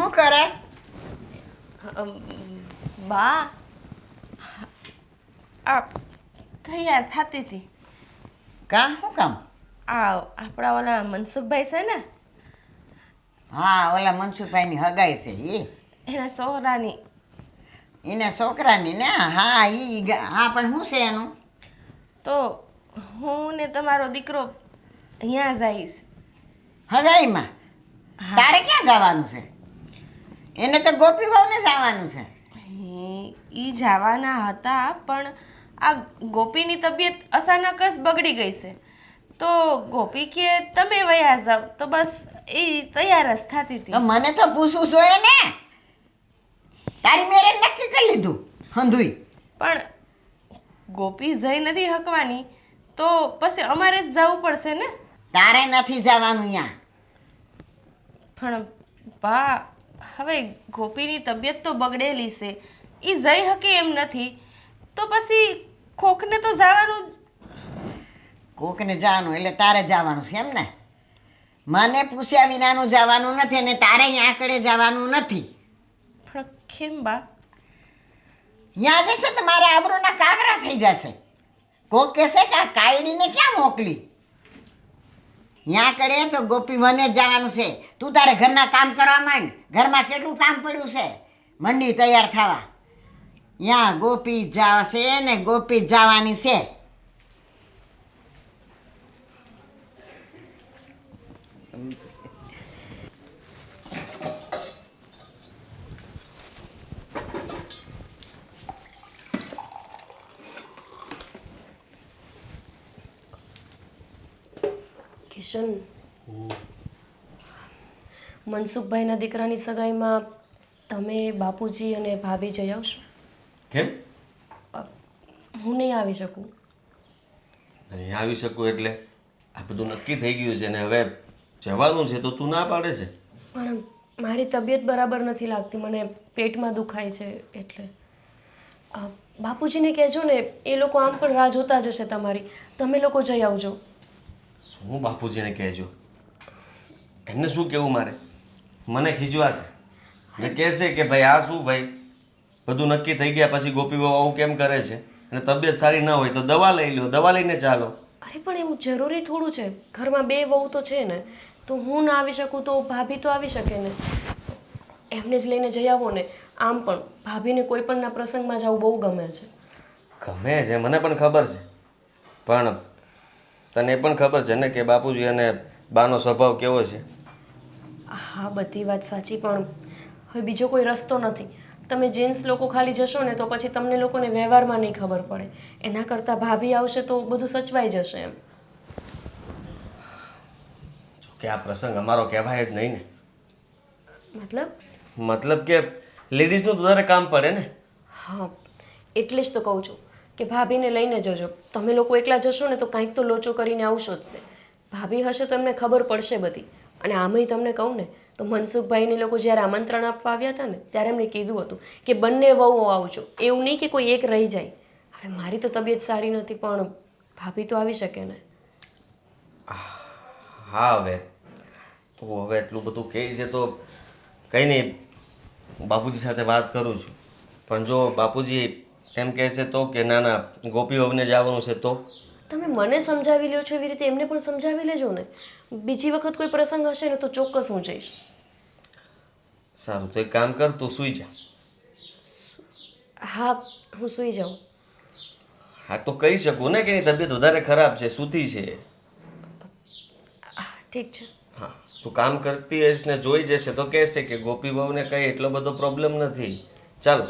શું કરે? બા આ તૈયાર થતી હતી. શું કામ? આપણા ઓલા મનસુખભાઈ છે ને, હા, ઓલા મનસુખભાઈની હગાઈ છે એના છોકરાની. એને છોકરાની ને? હા હા, પણ શું છે એનું? તો હું ને તમારો દીકરો અહીંયા જઈશ. હગાઈમાં? તારે ક્યાં જવાનું છે? એને તો ગોપી વહુને જવાનું છે. ઈ જવાના હતા, પણ આ ગોપીની તબિયત અચાનક જ બગડી ગઈ છે. તો ગોપી કે તમે વયા જાવ, તો બસ એ તૈયાર જ થતી તો હતી. મને તો પૂછવું જોઈએ ને. તારી મેરે નક્કી કરી લીધું હંધુઈ? પણ ગોપી જઈ નથી હકવાની, તો પછી અમારે જ જવું પડશે ને. તારે નથી જવાનું ત્યાં. પણ બા, હવે ગોપીની તબિયત તો બગડેલી છે, એ જઈ શકે એમ નથી, તો પછી કોકને તો જવાનું જ. કોકને જવાનું એટલે તારે જવાનું છે એમ ને? મને પૂછ્યા વિનાનું જવાનું નથી અને તારે ત્યાં આગળ જવાનું નથી. પણ કેમ બા? ત્યાં જશે તો મારા આબરૂના કાગરા થઈ જશે. કોક કહેશે કે આ કાયડીને ક્યાં મોકલી. ત્યાં કરે તો ગોપી વને જ જવાનું છે. તું તારે ઘરના કામ કરવા માંડ. ઘરમાં કેટલું કામ પડ્યું છે. મંડી તૈયાર થવા. ત્યાં ગોપી જશે ને ગોપી જવાની છે. કિશન, મનસુખભાઈના દીકરાની સગાઈમાં તમે, બાપુજી અને ભાભી જઈ આવશો? કેમ હું નહીં આવી શકું. નહીં આવી શકું એટલે? આ બધું નક્કી થઈ ગયું છે ને હવે જવાનું છે તો તું ના પાડે છે? પણ મારી તબિયત બરાબર નથી લાગતી, મને પેટમાં દુખાય છે એટલે. બાપુજીને કહેજો ને, એ લોકો આમ પણ રાહ જોતા જશે તમારી. તમે લોકો જઈ આવજો. શું બાપુજીને કહેજો? એમને શું કહેવું મારે? મને ખીજવા છે. મેં કહેશે કે ભાઈ આ શું ભાઈ, બધું નક્કી થઈ ગયા પછી ગોપી બહુ આવું કેમ કરે છે? અને તબિયત સારી ના હોય તો દવા લઈ લો, દવા લઈને ચાલો. અરે પણ એવું જરૂરી થોડું છે? ઘરમાં બે વહુ તો છે ને, તો હું ના આવી શકું તો ભાભી તો આવી શકે ને. એમને જ લઈને જઈ આવો ને. આમ પણ ભાભીને કોઈ પણના પ્રસંગમાં જવું બહુ ગમે છે. ગમે છે, મને પણ ખબર છે, પણ તને એ પણ ખબર છે ને કે બાપુજી અને બાનો સ્વભાવ કેવો છે? હા, બધી વાત સાચી, પણ હવે બીજો કોઈ રસ્તો નથી. તમે જેન્ટ્સ લોકો ખાલી જશો ને તો પછી તમને લોકોને વ્યવહારમાં નહીં ખબર પડે. એના કરતાં ભાભી આવશે તો બધું સચવાઈ જશે એમ. જો કે આ પ્રસંગ અમારો કહેવાય જ નહીં ને. મતલબ કે લેડીઝનું વધારે કામ પડે ને. હા, એટલે જ તો કહું છું કે ભાભીને લઈને જજો. તમે લોકો એકલા જશો ને તો કાંઈક તો લોચો કરીને આવશો જ તે. ભાભી હશે તો એમને ખબર પડશે બધી. અને આમાંય તમને કહું ને તો મનસુખભાઈને લોકો જ્યારે આમંત્રણ આપવા આવ્યા હતા ને ત્યારે એમને કીધું હતું કે બંને વહુઓ આવજો, એવું નહીં કે કોઈ એક રહી જાય. હવે મારી તો તબિયત સારી નથી, પણ ભાભી તો આવી શકે ને. હા, હવે તું હવે એટલું બધું કહે છે તો કંઈ નહીં, બાપુજી સાથે વાત કરું છું. પણ જો બાપુજી એમ કહેશે તો કે ના ના ગોપી વહુને જવાનું છે તો? તમે મને સમજાવી લ્યો છો એવી રીતે એમને પણ સમજાવી લેજો ને. બીજી વખત કોઈ પ્રસંગ હશે ને તો ચોક્કસ હું જઈશ. સારું, તો એક કામ કર, તું સૂઈ જા. હા, હું સૂઈ જાઉં. હા, તો કહી શકું ને કે એની તબિયત વધારે ખરાબ છે, સૂતી છે. ઠીક છે. હા, તું કામ કરતી હશ ને જોઈ જશે તો કહેશે કે ગોપી વહુને કંઈ એટલો બધો પ્રોબ્લેમ નથી. ચાલ,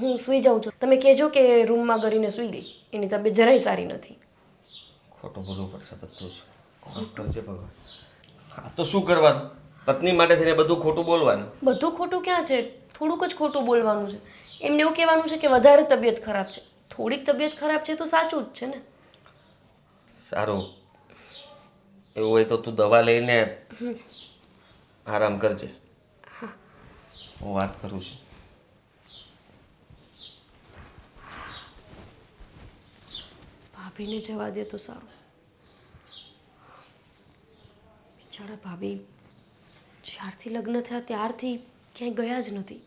હું સૂઈ જાઉં છું. તમે કહેજો કે રૂમમાં કરીને સૂઈ ગઈ. એની તબિયત જરાય સારી નથી. ખોટું બોલવું પડશે બધું જ. ખોટું છે ભગવાન. હા, તો શું કરવાનું? પત્ની માટે થઈને બધું ખોટું બોલવાનું? બધું ખોટું ક્યાં છે? થોડુંક જ ખોટું બોલવાનું છે. એમને એવું કહેવાનું છે કે વધારે તબિયત ખરાબ છે. થોડીક તબિયત ખરાબ છે તો સાચું જ છે ને. સારું, એવું હોય તો તું દવા લઈને આરામ કરજે. હું વાત કરું છું. ભાભીને જવા દે તો સારું. બિચારા ભાભી જ્યારથી લગ્ન થયા ત્યારથી ક્યાંય ગયા જ નથી.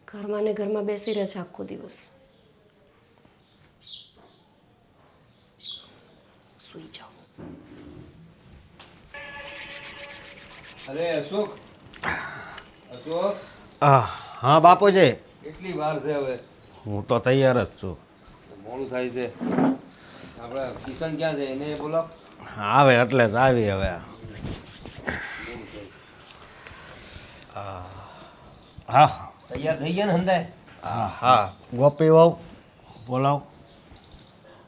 ઘરમાં ને ઘરમાં બેસી રહે છે આખો દિવસ. સૂઈ જાઓ. અરે અશોક, અશોક, હા બાપુજી, કેટલી વાર છે હવે? હું તો તૈયાર જ છું. મોડું થાય છે. આપણે કિશન ક્યાં છે એને બોલો. આવે એટલે જ આવી હવે. હા તૈયાર થઈ ગયા ને હંધાય? હા ગોપી વહુ બોલાવ.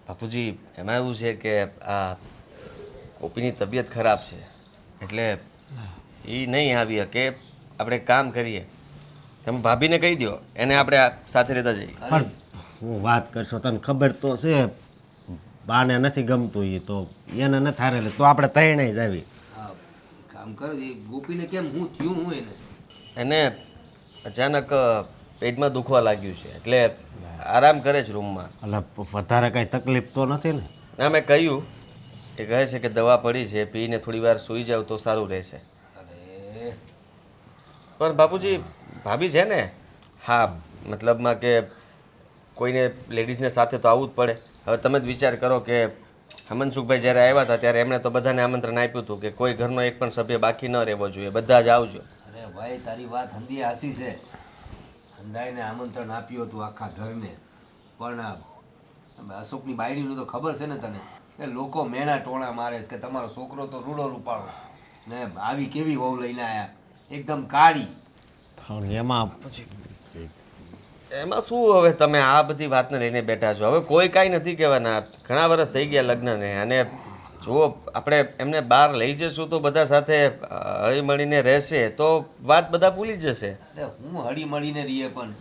બાપુજી, એમાં એવું છે કે આ ગોપીની તબિયત ખરાબ છે એટલે એ નહીં આવી શકે. આપણે એક કામ કરીએ, તમે ભાભીને કહી દો, એને આપણે સાથે રહેતા જઈએ. પણ હું વાત કરશો તને ખબર તો છે, બાને નથી ગમતું એ તો એને નથી હારેલી તો આપણે ત્રણેય જ આવી. હા, કામ કરો એ ગોપીને કેમ હું થયું હું એને? એને અચાનક પેટમાં દુખવા લાગ્યું છે એટલે આરામ કરે છે રૂમમાં. એટલે વધારે કાંઈ તકલીફ તો નથી ને? ના, મેં કહ્યું, એ કહે છે કે દવા પડી છે, પીને થોડી વાર સૂઈ જાવ તો સારું રહેશે. અરે પણ બાપુજી, ભાભી છે ને, હા મતલબમાં કે કોઈને લેડીઝને સાથે તો આવવું જ પડે. હવે તમે જ વિચાર કરો કે હમનસુખભાઈ જ્યારે આવ્યા હતા ત્યારે એમણે તો બધાને આમંત્રણ આપ્યું હતું કે કોઈ ઘરનો એક પણ સભ્ય બાકી ન રહેવો જોઈએ, બધા જ આવજો. અરે ભાઈ, તારી વાત હંધી હાસી છે. હંધાઈને આમંત્રણ આપ્યું હતું આખા ઘરને, પણ અશોકની બાયડીનું તો ખબર છે ને તને, એ લોકો મેણા ટોણા મારે છે કે તમારો છોકરો તો રૂડો રૂપાળો ને આવી કેવી વહુ લઈને આવ્યા, એકદમ કાળી. પણ એમાં એમાં શું હવે તમે આ બધી વાતને લઈને બેઠા છો? હવે કોઈ કાંઈ નથી કહેવાના. ઘણા વર્ષ થઈ ગયા લગ્નને, અને જુઓ આપણે એમને બહાર લઈ જશું તો બધા સાથે હળીમળીને રહેશે તો વાત બધા ભૂલી જશે. એટલે હું હળી મળીને રહીએ પણ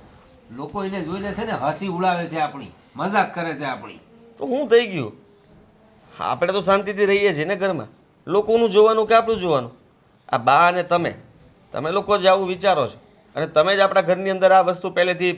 લોકો એને જોઈને છે ને હસી ઉડાવે છે, આપણી મજાક કરે છે આપણી. તો શું થઈ ગયું? આપણે તો શાંતિથી રહીએ છીએ ને ઘરમાં. લોકોનું જોવાનું કે આપણું જોવાનું? આ બા અને તમે લોકો જ આવું વિચારો છો, અને તમે જ આપણા ઘરની અંદર આ વસ્તુ પહેલેથી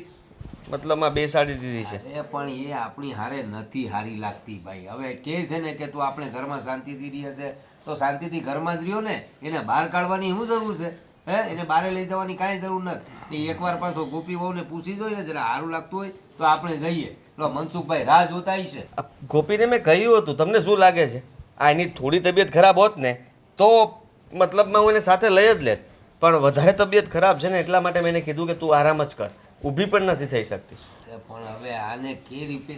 મતલબમાં બેસાડી દીધી છે. અરે પણ એ આપણી હારે નથી હારી લાગતી ભાઈ. હવે કહે છે ને કે તું આપણે ઘરમાં શાંતિથી રહે છે તો શાંતિથી ઘરમાં જ રહ્યો ને, એને બહાર કાઢવાની શું જરૂર છે? હે, એને બહાર લઈ જવાની કાંઈ જરૂર નથી. એકવાર પાછો ગોપી વહુને પૂછી જોઈએ ને, જરા સારું લાગતું હોય તો આપણે જઈએ. લો મનસુખભાઈ રાહ જોતા છે. આ ગોપીને મેં કહ્યું હતું, તમને શું લાગે છે? આ એની થોડી તબિયત ખરાબ હોત ને તો મતલબમાં હું એને સાથે લઈ જ લેત, પણ વધારે તબિયત ખરાબ છે ને એટલા માટે મેં એને કીધું કે તું આરામ જ કર, ઊભી પણ નથી થઈ શકતી. પણ હવે આને કે રીતે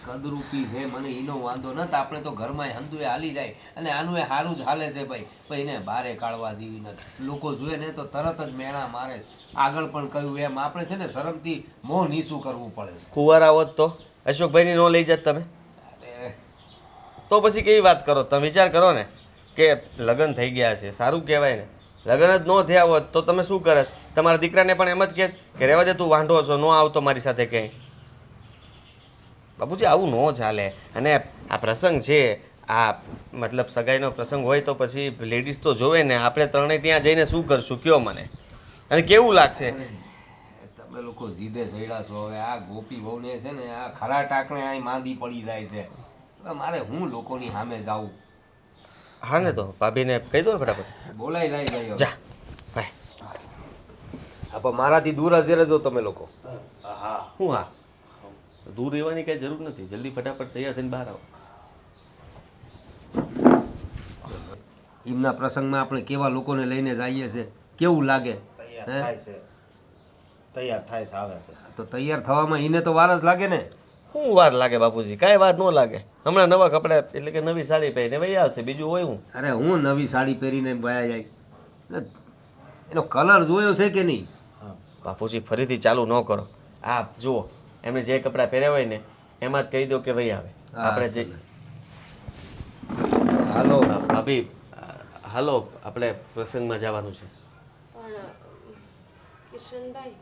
કદરૂપી છે, મને એનો વાંધો નથી. આપણે તો ઘરમાં હંધુએ હાલી જાય અને આનું એ સારું જ હાલે છે ભાઈ. પણ એને બારે કાઢવા દેવી નથી. લોકો જોઈએ ને તો તરત જ મેણા મારે. આગળ પણ કહ્યું એમ આપણે છે ને શરમથી મોં નીસું કરવું પડે છે. કુંવારા હોત તો અશોકભાઈની ન લઈ જાત તમે? અરે તો પછી કેવી વાત કરો? તમે વિચાર કરો ને કે લગ્ન થઈ ગયા છે, સારું કહેવાય ને. લગ્ન જ ન થયા હોત તો તમે શું કરત? તમારા દીકરાને પણ એમ જ કહે કે રહેવા દે, તું વાંઢો છો, ન આવતો મારી સાથે ક્યાંય. બાપુજી, આવું ન ચાલે. અને આ પ્રસંગ છે, આ મતલબ સગાઈનો પ્રસંગ હોય તો પછી લેડીઝ તો જોવે ને. આપણે ત્રણેય ત્યાં જઈને શું કરશું કયો મને? અને કેવું લાગશે? તમે લોકો જીદે સડ્યા છો. હવે આ ગોપી વહુને છે ને આ ખરા ટાકણે અહીં માંદી પડી જાય છે. હવે મારે હું લોકોની સામે જાઉં? હા ને, તો ભાભીને કહી દો ને ફટાફટ. બોલાઈ લઈ ગયો. જા ભાઈ. હા પણ મારાથી દૂર જ રહેજો તમે લોકો. હું હા, દૂર રહેવાની કઈ જરૂર નથી. જલ્દી ફટાફટ તૈયાર થઈને બહાર આવો. એમના પ્રસંગમાં આપણે કેવા લોકોને લઈને જઈએ છે, કેવું લાગે? તૈયાર થાય છે આવે છે. તો તૈયાર થવામાં એને તો વાર જ લાગે ને. શું વાર લાગે બાપુજી? કાંઈ વાર ન લાગે. હમણાં નવા કપડાં એટલે કે નવી સાડી પહેરીને વહી આવશે, બીજું હોય હું. અરે હું નવી સાડી પહેરીને વયા જાય. એનો કલર જોયો છે કે નહીં? બાપુજી, ફરીથી ચાલુ ન કરો. આ જુઓ, એમને જે કપડાં પહેર્યા હોય ને એમાં જ કહી દો કે વહી આવે. આપણે જે હાલો ભાભી, હાલો, આપણે પ્રસંગમાં જવાનું છે. પણ કિશનભાઈ,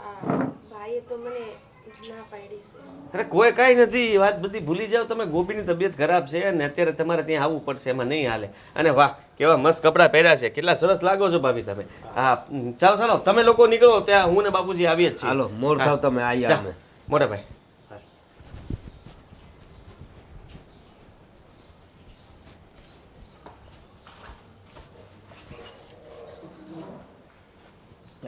આ ભાઈએ તો મને ના પાડી છે. અરે કોઈ કાંઈ નથી, વાત બધી ભૂલી જાઓ તમે. ગોપીની તબિયત ખરાબ છે અને અત્યારે તમારે ત્યાં આવવું પડશે, એમાં નહીં હાલે. અને વાહ, કેવા મસ્ત કપડાં પહેર્યા છે, કેટલા સરસ લાગો છો ભાભી તમે. હા, ચાલો ચાલો, તમે લોકો નીકળો, ત્યાં હું ને બાપુજી આવીએ જ છીએ. હાલો મોર થાવ તમે આવી જા, અમે. મોટા ભાઈ.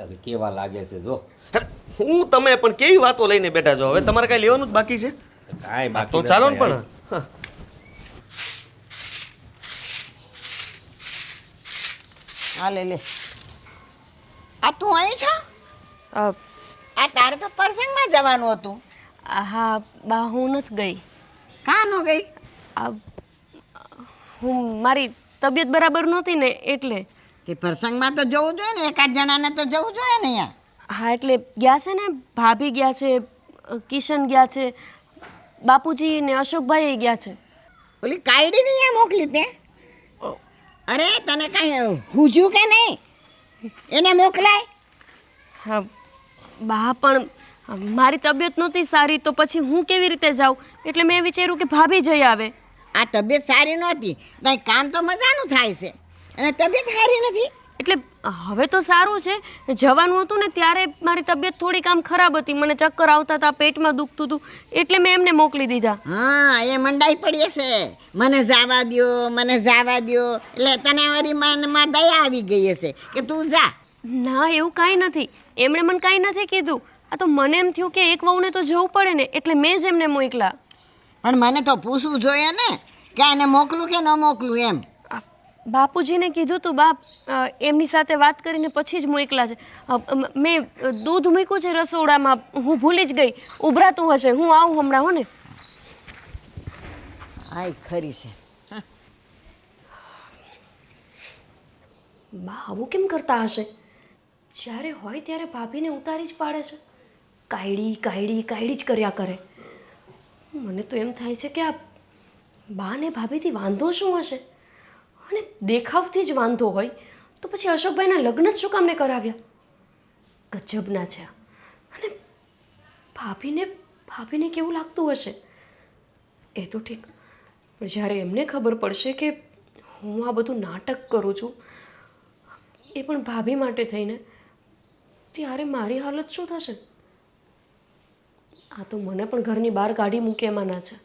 હવે કેવા લાગે છે જો અરે, હું તમે પણ કેવી વાતો લઈને બેઠા છો? હવે તમારે કાંઈ લેવાનું જ બાકી છે? કાંઈ બાકી તો નથી ચાલો ને ભાઈ. પણ હા. હા લે આ તું અહીં છો? અ, આ તારે તો પ્રસંગમાં જવાનું હતું. હા બા હું નથી ગઈ. કાં ન ગઈ? આ હું મારી તબિયત બરાબર નહોતી ને એટલે. તે પ્રસંગમાં તો જવું જોઈએ ને, એકાદ જણાને તો જવું જોઈએ ને અહીંયા. હા એટલે ગયા છે ને, ભાભી ગયા છે, કિશન ગયા છે, બાપુજી ને અશોકભાઈ ગયા છે. ઓલી કાયડીને અહીંયા મોકલી તે? અરે તને કાંઈ હુજ્યું કે નહીં? એને મોકલાય. હા બા પણ મારી તબિયત નહોતી સારી તો પછી હું કેવી રીતે જાઉં, એટલે મેં વિચાર્યું કે ભાભી જઈ આવે. આ તબિયત સારી નહોતી, કાંઈ કામ તો મજાનું થાય છે અને તબિયત સારી નથી. એટલે હવે તો સારું છે. જવાનું હતું ને ત્યારે મારી તબિયત થોડીક આમ ખરાબ હતી, મને ચક્કર આવતા હતા, પેટમાં દુખતું હતું, એટલે મેં એમને મોકલી દીધા. હા એ મંડાઈ પડી હશે, મને જવા દ્યો, મને જવા દ્યો, એટલે તને વળી મનમાં દયા આવી ગઈ હશે કે તું જા. ના એવું કાંઈ નથી, એમણે મને કાંઈ નથી કીધું. આ તો મને એમ થયું કે એક વહુને તો જવું પડે ને, એટલે મેં જ એમને મોકલા. પણ મને તો પૂછવું જોઈએ ને કે એને મોકલું કે ન મોકલું એમ. બાપુજીને કીધું તું બાપ, એમની સાથે વાત કરીને પછી જ મોકલા છે. મેં દૂધ મૂક્યું છે રસોડામાં, હું ભૂલી જ ગઈ. ઉભરાતું હશે, હું આવું હમણાં હો ને. આ ખરી છે. બા આવું કેમ કરતા હશે? જ્યારે હોય ત્યારે ભાભીને ઉતારી જ પાડે છે. કાયડી કાયડી કાયડી જ કર્યા કરે. મને તો એમ થાય છે કે આ બા ને ભાભીથી વાંધો શું હશે? અને દેખાવથી જ વાંધો હોય તો પછી અશોકભાઈના લગ્ન જ શું કામને કરાવ્યા? ગજબના છે. અને ભાભીને કેવું લાગતું હશે? એ તો ઠીક, પણ જ્યારે એમને ખબર પડશે કે હું આ બધું નાટક કરું છું, એ પણ ભાભી માટે થઈને, ત્યારે મારી હાલત શું થશે? આ તો મને પણ ઘરની બહાર કાઢી મૂકે એમાંના છે.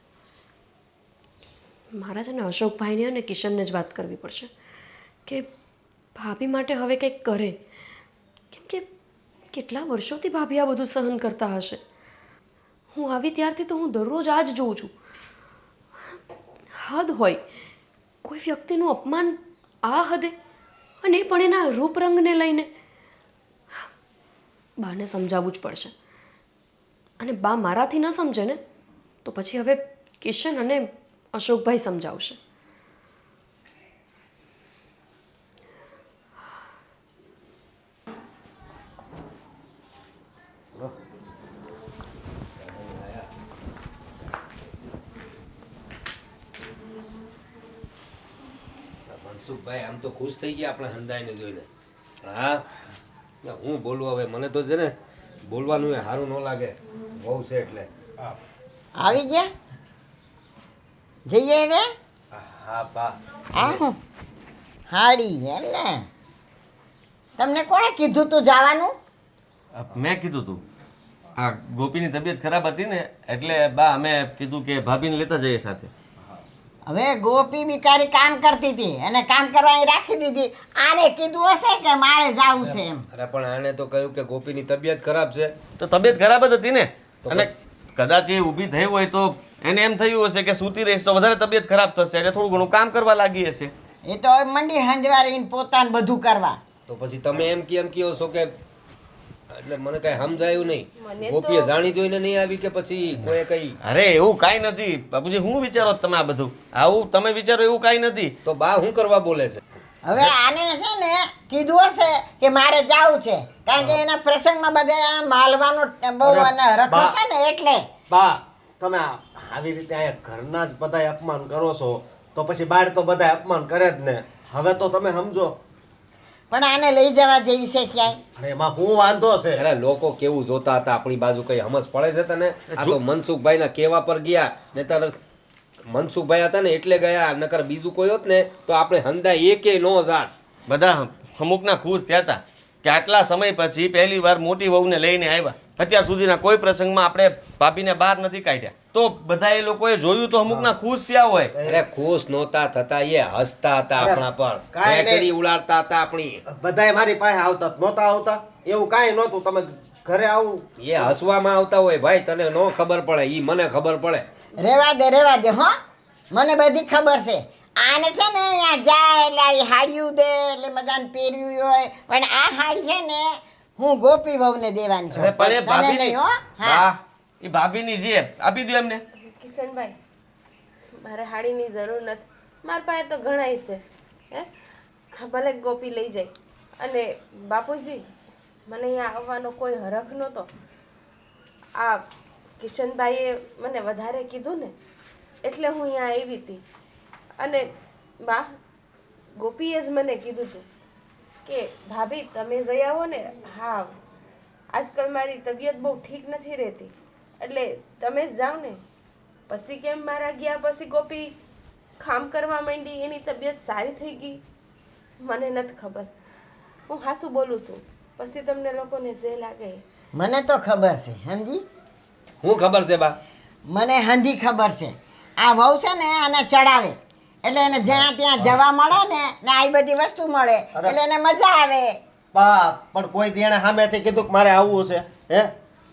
મારા છે ને અશોકભાઈને અને કિશનને જ વાત કરવી પડશે કે ભાભી માટે હવે કંઈક કરે. કેમ કે કેટલા વર્ષોથી ભાભી આ બધું સહન કરતા હશે. હું આવી ત્યારથી તો હું દરરોજ આ જ જોઉં છું. હદ હોય, કોઈ વ્યક્તિનું અપમાન આ હદે, અને એ પણ એના રૂપરંગને લઈને. બાને સમજાવવું જ પડશે. અને બા મારાથી ન સમજે ને તો પછી હવે કિશન અને અશોકભાઈ સમજાવશે. મનસુખભાઈ આમ તો ખુશ થઈ ગયા આપણે હંધાઈને જોઈને. હા હું બોલું હવે, મને તો છે ને બોલવાનું એ સારું ન લાગે, બહુ છે એટલે. આવી ગયા? જઈએ હવે? હા બા. આહું હાડી હે ને. તમને કોણે કીધું તું જવાનું? મેં કીધું તું, આ ગોપીની તબિયત ખરાબ હતી ને એટલે બા અમે કીધું કે ભાભીને લેતા જઈએ સાથે. હવે ગોપી બિચારી કામ કરતી હતી અને કામ કરવાની રાખી દીધી. આને કીધું હશે કે મારે જાવું છે એમ. અરે પણ આને તો કહ્યું કે ગોપીની તબિયત ખરાબ છે. તો તબિયત ખરાબ જ હતી ને, અને કદાચ એ ઊભી થઈ હોય તો એને એમ થયું હશે કે સૂતી રહીશ તો વધારે તબિયત ખરાબ થશે, એટલે થોડું ઘણું કામ કરવા લાગી હશે. એ તો હવે મંડી હંજવારીને પોતાને બધું કરવા. તો પછી તમે એમ કહો છો કે, એટલે મને કઈ સમજાયું નહીં. ગોપીએ જાણી જોઈને નહીં આવી કે પછી કોઈ કઈ? અરે એવું કાંઈ નથી બાપુજી, હું વિચારો તમે આ બધું આવું તમે વિચારો એવું કાંઈ નથી. તો બા શું કરવા બોલે છે? હવે આને છે ને કીધું હશે કે મારે જાવું છે, કારણ કે એના પ્રસંગમાં બધા માલવાનો બહુ અને રખો છે ને એટલે. બા તમે આવી રીતે અહીંયા ઘરના જ બધાય અપમાન કરો છો તો પછી બહાર તો બધાય અપમાન કરે જ ને. હવે તો તમે સમજો. પણ આને લઈ જવા જેવી છે ક્યાંય? અને એમાં શું વાંધો છે? અરે લોકો કેવું જોતા હતા આપણી બાજુ, કઈ સમજ પડે છે તને? આ તો મનસુખભાઈના કહેવા પર ગયા, ને તારે મનસુખભાઈ હતા ને એટલે ગયા, નકર બીજું કોઈ હોત ને તો આપણે હંધા એકે નો જાત. બધા અમુકના ખુશ થયા હતા કે આટલા સમય પછી પહેલી વાર મોટી વહુને લઈને આવ્યા. અત્યાર સુધીના કોઈ પ્રસંગમાં આપણે ભાભીને બહાર નથી કાઢ્યા તો બધા એ લોકોએ જોયું તો અમુકના ખુશ થયા હોય. અરે ખુશ નહોતા થતા, એ હસતા હતા આપણા પર, કાંઈ નહીં. રેકડી ઉડાડતા હતા આપણી. બધાય મારી પાસે આવતા નહોતા આવતા એવું કાંઈ નહોતું. તમે ઘરે આવું એ હસવામાં આવતા હોય ભાઈ, તને નો ખબર પડે, ઈ મને ખબર પડે. રેવા દે હો, મને બધી ખબર છે. આને છે ને અહીંયા જાય એટલે આ હાડિયું દે એટલે બધાને પહેર્યું હોય, પણ આ હાડી છે ને હું ગોપી વહુને દેવાની છું. અરે પણ એ તને ભાભીની નહીં હો. હા વાહ, એ ભાભીની જે આપી દો એમને. કિશનભાઈ મારે હાડીની જરૂર નથી, મારા પાસે તો ઘણાય છે. હે હા, ભલે ગોપી લઈ જાય. અને બાપુજી મને અહીંયા આવવાનો કોઈ હરખ નહોતો. આ કિશનભાઈએ મને વધારે કીધું ને એટલે હું અહીંયા આવી હતી. અને બા ગોપીએ જ મને કીધું હતું કે ભાભી તમે જઈ આવો ને. હા આજકાલ મારી તબિયત બહુ ઠીક નથી રહેતી એટલે તમે જ જાઓ ને. પછી કેમ મારા ગયા પછી ગોપી કામ કરવા માંડી, એની તબિયત સારી થઈ ગઈ, મને નથી ખબર. હું હાસું બોલું છું, પછી તમને લોકોને જે લાગે. મને તો ખબર છે સમજી, હું ખબર છે બા? મને હંધી ખબર છે. આ વહુ છે ને આને ચડાવે એટલે એને જ્યાં ત્યાં જવા મળે ને આવી બધી વસ્તુ મળે એટલે એને મજા આવે. બા પણ કોઈ દેણે સામેથી કીધું કે મારે આવવું છે હે,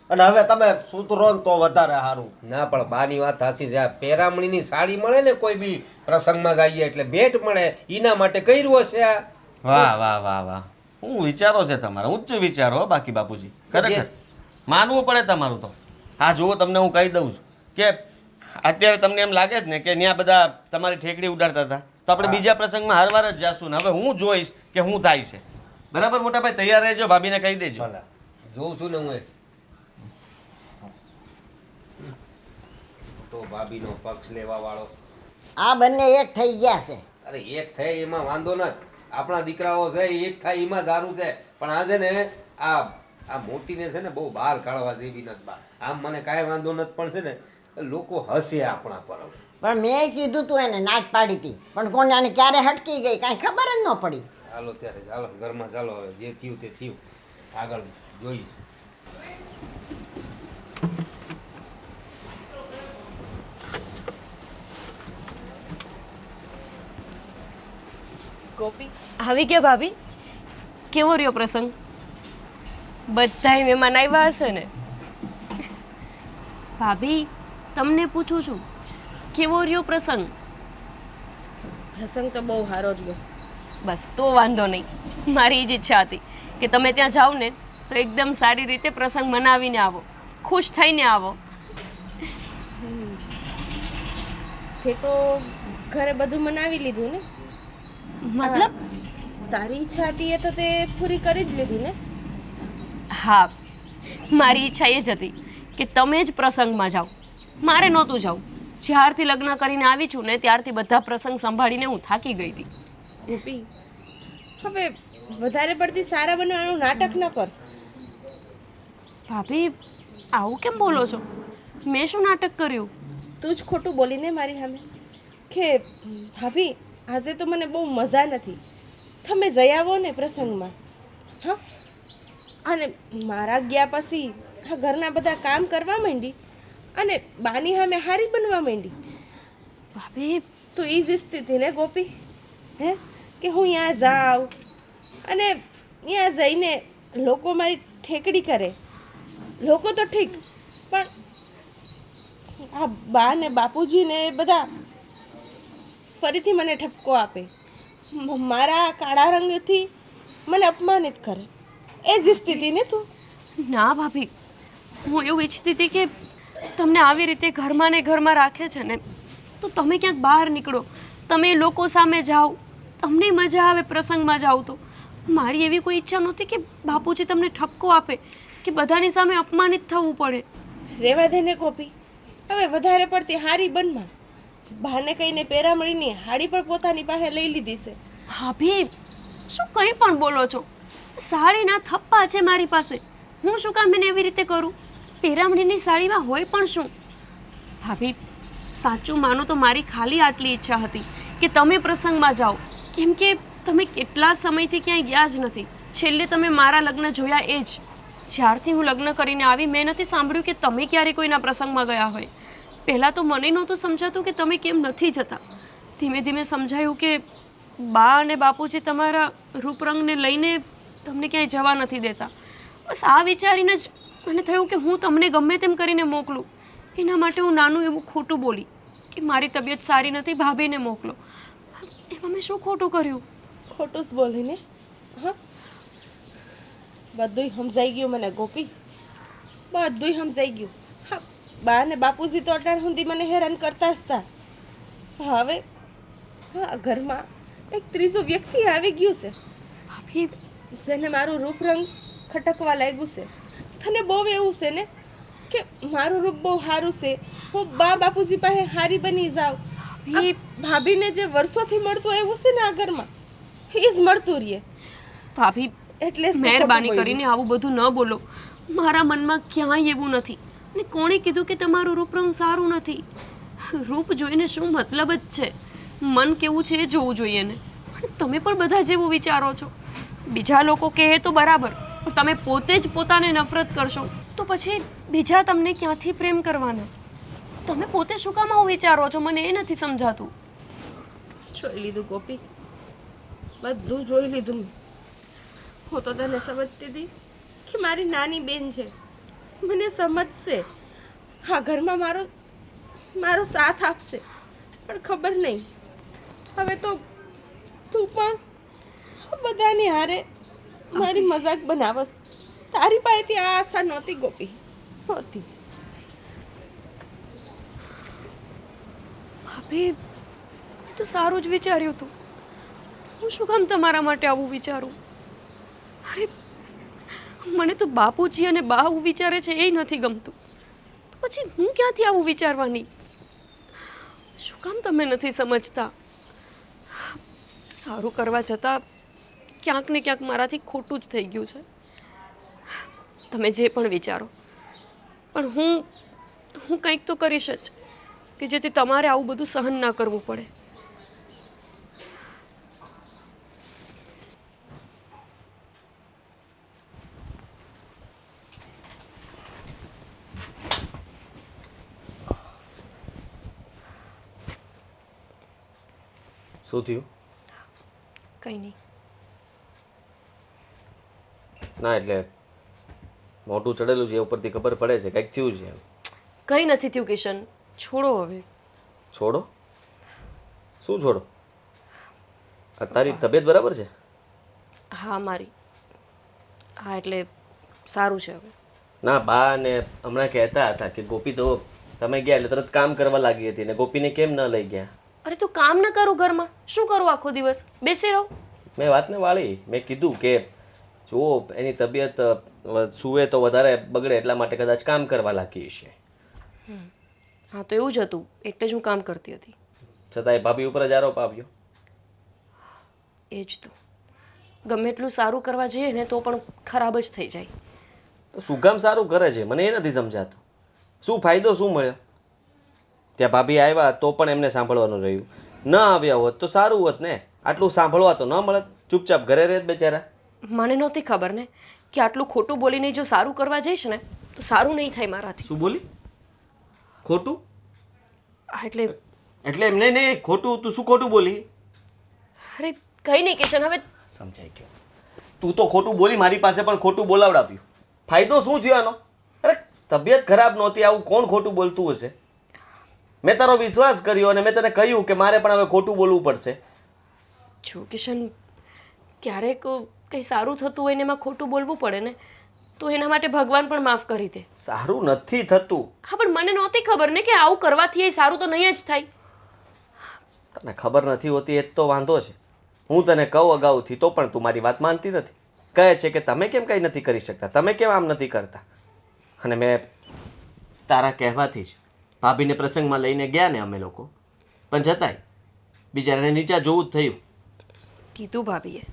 અને હવે તમે સુધરો ને તો વધારે સારું. ના પણ બાની વાત સાચી છે. આ પેરામણીની સાડી મળે ને કોઈ બી પ્રસંગમાં જઈએ એટલે ભેટ મળે, એના માટે કર્યું હશે આ. વાહ વાહ વાહ વાહ, હું વિચારો છે તમારા, ઉચ્ચ વિચારો હો બાકી બાપુજી, ખરેખર માનવું પડે તમારું તો. હા જુઓ, તમને હું કહી દઉં છું કે અત્યારે તમને એમ લાગે જ ને કે ત્યાં બધા તમારી ઠેકડી ઉડાડતા હતા, તો આપણે બીજા પ્રસંગમાં હરવાર જ જાશું ને. હવે હું જોઈશ કે શું થાય છે. બરાબર મોટા ભાઈ, તૈયાર રહેજો, ભાભીને કહી દેજો. જોઉં છું ને હું તો ભાભીનો પક્ષ લેવા વાળો. આ બંને એક થઈ ગયા છે. અરે એક થાય એમાં વાંધો નથી, આપણા દીકરાઓ છે એક થાય એમાં દારૂ છે. પણ આજે ને આ મોટીને છે ને બહુ બહાર કાઢવા જેવી નથી બા. આમ મને કાંઈ વાંધો નથી, પણ છે ને લોકો હસે આપણા પર. પણ મેં કીધું તું એને નાચ પાડી હતી, પણ કોને આને ક્યારે હટકી ગઈ કાંઈ ખબર જ ન પડી. ચાલો ત્યારે, ચાલો ઘરમાં ચાલો, હવે જે થયું તે થયું, આગળ જોઈશું. ગોપી આવી ગયા ભાભી? કેવો રહ્યો પ્રસંગ? બધાય મહેમાન આવ્યા હશે ને? ભાભી તમને પૂછું છું, કેવો રહ્યો પ્રસંગ? પ્રસંગ તો બહુ સારો રહ્યો. બસ તો વાંધો નહીં. મારી જ ઈચ્છા હતી કે તમે ત્યાં જાઓ ને તો એકદમ સારી રીતે પ્રસંગ મનાવીને આવો, ખુશ થઈને આવો. તે તો ઘરે બધું મનાવી લીધું ને. મતલબ? તારી ઈચ્છા હતી એ તો તે પૂરી કરી જ લીધી ને. હા, મારી ઈચ્છા એ જ હતી કે તમે જ પ્રસંગમાં જાઓ, મારે નહોતું જાવું. જ્યારથી લગ્ન કરીને આવી છું ને ત્યારથી બધા પ્રસંગ સંભાળીને હું થાકી ગઈ હતી. ગોપી હવે વધારે પડતી સારા બનવાનું નાટક ન કર. ભાભી આવું કેમ બોલો છો? મેં શું નાટક કર્યું? તું જ ખોટું બોલીને મારી સામે કે ભાભી આજે તો મને બહુ મજા નથી, તમે જઈ આવો ને પ્રસંગમાં. હા, અને મારા ગયા પછી આ ઘરના બધા કામ કરવા માંડી અને બાની સામે હારી બનવા માંડી. ભાભી તો એ જ સ્થિતિ ને ગોપી, હે કે હું ત્યાં જાઉં અને ત્યાં જઈને લોકો મારી ઠેકડી કરે. લોકો તો ઠીક, પણ આ બા ને બાપુજીને બધા ફરીથી મને ઠપકો આપે, મારા કાળા રંગથી મને અપમાનિત કરે. એ જ સ્થિતિ ને તું. ના ભાભી, હું એવું ઈચ્છતી હતી કે તમને આવી રીતે ઘરમાં ને ઘરમાં રાખે છે ને તો તમે ક્યાંક બહાર નીકળો, તમે લોકો સામે જાઓ, તમને મજા આવે પ્રસંગમાં જાઓ. તો મારી એવી કોઈ ઈચ્છા નહોતી કે બાપુજી તમને ઠપકો આપે કે બધાની સામે અપમાનિત થવું પડે. રેવા દે ને ગોપી, હવે વધારે પડતી હારી બનમાં. બાને કહીને પેરામણીની હાડી પણ પોતાની પાસે લઈ લીધી છે. ભાભી શું કંઈ પણ બોલો છો? સાડીના થપ્પા છે મારી પાસે, હું શું કામ એને એવી રીતે કરું? પેરામણીની સાડીમાં હોય પણ શું? ભાભી સાચું માનો તો મારી ખાલી આટલી ઈચ્છા હતી કે તમે પ્રસંગમાં જાઓ, કેમ કે તમે કેટલા સમયથી ક્યાંય ગયા જ નથી. છેલ્લે તમે મારા લગ્ન જોયા એ જ. જ્યારથી હું લગ્ન કરીને આવી મેં નથી સાંભળ્યું કે તમે ક્યારે કોઈના પ્રસંગમાં ગયા હોય. પહેલાં તો મને નહોતું સમજાતું કે તમે કેમ નથી જતા. ધીમે ધીમે સમજાયું કે બા અને બાપુજી તમારા રૂપરંગને લઈને તમને ક્યાંય જવા નથી દેતા. બસ આ વિચારીને જ મને થયું કે હું તમને ગમે તેમ કરીને મોકલું. એના માટે હું નાનું એવું ખોટું બોલી કે મારી તબિયત સારી નથી, ભાભીને મોકલો. એમાં મેં શું ખોટું કર્યું? ખોટું જ બોલીને. હા, બધુંય સમજાઈ ગયું મને ગોપી, બધુંય સમજાઈ ગયું. હા, બા ને બાપુજી તો અટાણ સુધી મને હેરાન કરતા જ હતા. પણ હવે હા, ઘરમાં એક ત્રીજું વ્યક્તિ આવી ગયું છે ભાભી, જેને મારું રૂપ રંગ ખટકવા લાગ્યું છે. તને બહુ એવું છે ને કે મારું રૂપ બહુ સારું છે, હું બા બાપુજી પાસે હારી બની જાઉં. ભાભી, ભાભીને જે વર્ષોથી મળતું એવું છે ને આ ઘરમાં, એ જ મળતું રહે. ભાભી, એટલે જ તો મહેરબાની ખોટું કરીને આવું બધું ન બોલો. મારા મનમાં ક્યાંય એવું નથી. અને કોણે કીધું કે તમારું રૂપરંગ સારું નથી? રૂપ જોઈને શું મતલબ જ છે? મન કેવું છે એ જોવું જોઈએ ને. પણ તમે પણ બધા જેવું વિચારો છો. બીજા લોકો કહે તો બરાબર, પણ તમે પોતે જ પોતાને નફરત કરશો તો પછી બીજા તમને ક્યાંથી પ્રેમ કરવાના? તમે પોતે શું કામ આવું વિચારો છો? મને એ નથી સમજાતું. જોઈ લીધું ગોપી, બધું જોઈ લીધું મેં. હું તો તને સમજતી હતી કે મારી નાની બેન છે, મને સમજશે, હા ઘરમાં મારો સાથ આપશે. પણ ખબર નહીં, હવે તો તું પણ બધાની હારે મારી મજાક બનાવસ. તારી પાસેથી આ આશા નહોતી ગોપી, નહોતી. ભાભી, મેં તો સારું જ વિચાર્યું હતું. હું શું કામ તમારા માટે આવું વિચારું? અરે, મને તો બાપુજી અને બા આવું વિચારે છે એ નથી ગમતું. તો પછી હું ક્યાંથી આવું વિચારવાની? શું કામ તમે નથી સમજતા? સારું કરવા જતાં ક્યાંક ને ક્યાંક મારાથી ખોટું જ થઈ ગયું છે. તમે જે પણ વિચારો, પણ હું કંઈક તો કરીશ જ કે જેથી તમારે આવું બધું સહન ના કરવું પડે. શું થયું? કંઈ નહીં. ના એટલે મોટું ચડેલું છે એ ઉપરથી ખબર પડે છે કંઈક થયું છે એમ. કંઈ નથી થયું કિશન, છોડો હવે. છોડો? શું છોડો? આ તારી તબિયત બરાબર છે? હા, મારી. હા, એટલે સારું છે હવે. ના, બા ને હમણાં કહેતા હતા કે ગોપી તો તમે ગયા એટલે તરત કામ કરવા લાગી હતી ને ગોપીને કેમ ન લઈ ગયા? અરે તો કામ ન કરું ઘરમાં? શું કરું આખો દિવસ? બેસી રહું? મેં વાતને વાળી. મેં કીધું કે જુઓ એની તબિયત સૂવે તો વધારે બગડે એટલા માટે કદાચ કામ કરવા લાગી છે. હા, તો એવું જ હતું, એટલે જ હું કામ કરતી હતી. છતાંય ભાભી ઉપર જ આરોપ આવ્યો. એ જ તો, ગમે એટલું સારું કરવા જઈએ ને તો પણ ખરાબ જ થઈ જાય. તો શું કામ સારું કરે છે મને એ નથી સમજાતું. શું ફાયદો શું મળ્યો? ત્યાં ભાભી આવ્યા તો પણ એમને સાંભળવાનું રહ્યું. ન આવ્યા હોત તો સારું હોત ને. આટલું સાંભળવા તો ન મળત. ચૂપચાપ ઘરે રહે બેચારા. મને નહોતી ખબર ને કે આટલું ખોટું બોલીને જો સારું કરવા જઈશ ને તો સારું નહીં થાય મારાથી. શું બોલી? ખોટું? હા, એટલે એમને નહીં ખોટું. તું શું ખોટું બોલી? અરે કંઈ નહીં કિશન, હવે સમજાઈ ગયો. તું તો ખોટું બોલી, મારી પાસે પણ ખોટું બોલાવડાવ્યું. ફાયદો શું થયો આનો? અરે તબિયત ખરાબ નહોતી, આવું કોણ ખોટું બોલતું હશે? મેં તારો વિશ્વાસ કર્યો અને મેં તને કહ્યું કે મારે પણ હવે ખોટું બોલવું પડશે. જો કિશન, ક્યારેક કંઈ સારું થતું હોય ને એમાં ખોટું બોલવું પડે ને તો એના માટે ભગવાન પણ માફ કરી દે. સારું નથી થતું. હા, પણ મને નહોતી ખબર ને કે આવું કરવાથી એ સારું તો નહીં જ થાય. તને ખબર નથી હોતી એ જ તો વાંધો છે. હું તને કહું અગાઉથી તો પણ તું મારી વાત માનતી નથી. કહે છે કે તમે કેમ કંઈ નથી કરી શકતા, તમે કેમ આમ નથી કરતા. અને મેં તારા કહેવાથી જ ભાભીને પ્રસંગમાં લઈને ગયા ને અમે લોકો, પણ જતાય બિચારાને નીચા જોવું જ થયું. કીધું ભાભીએ.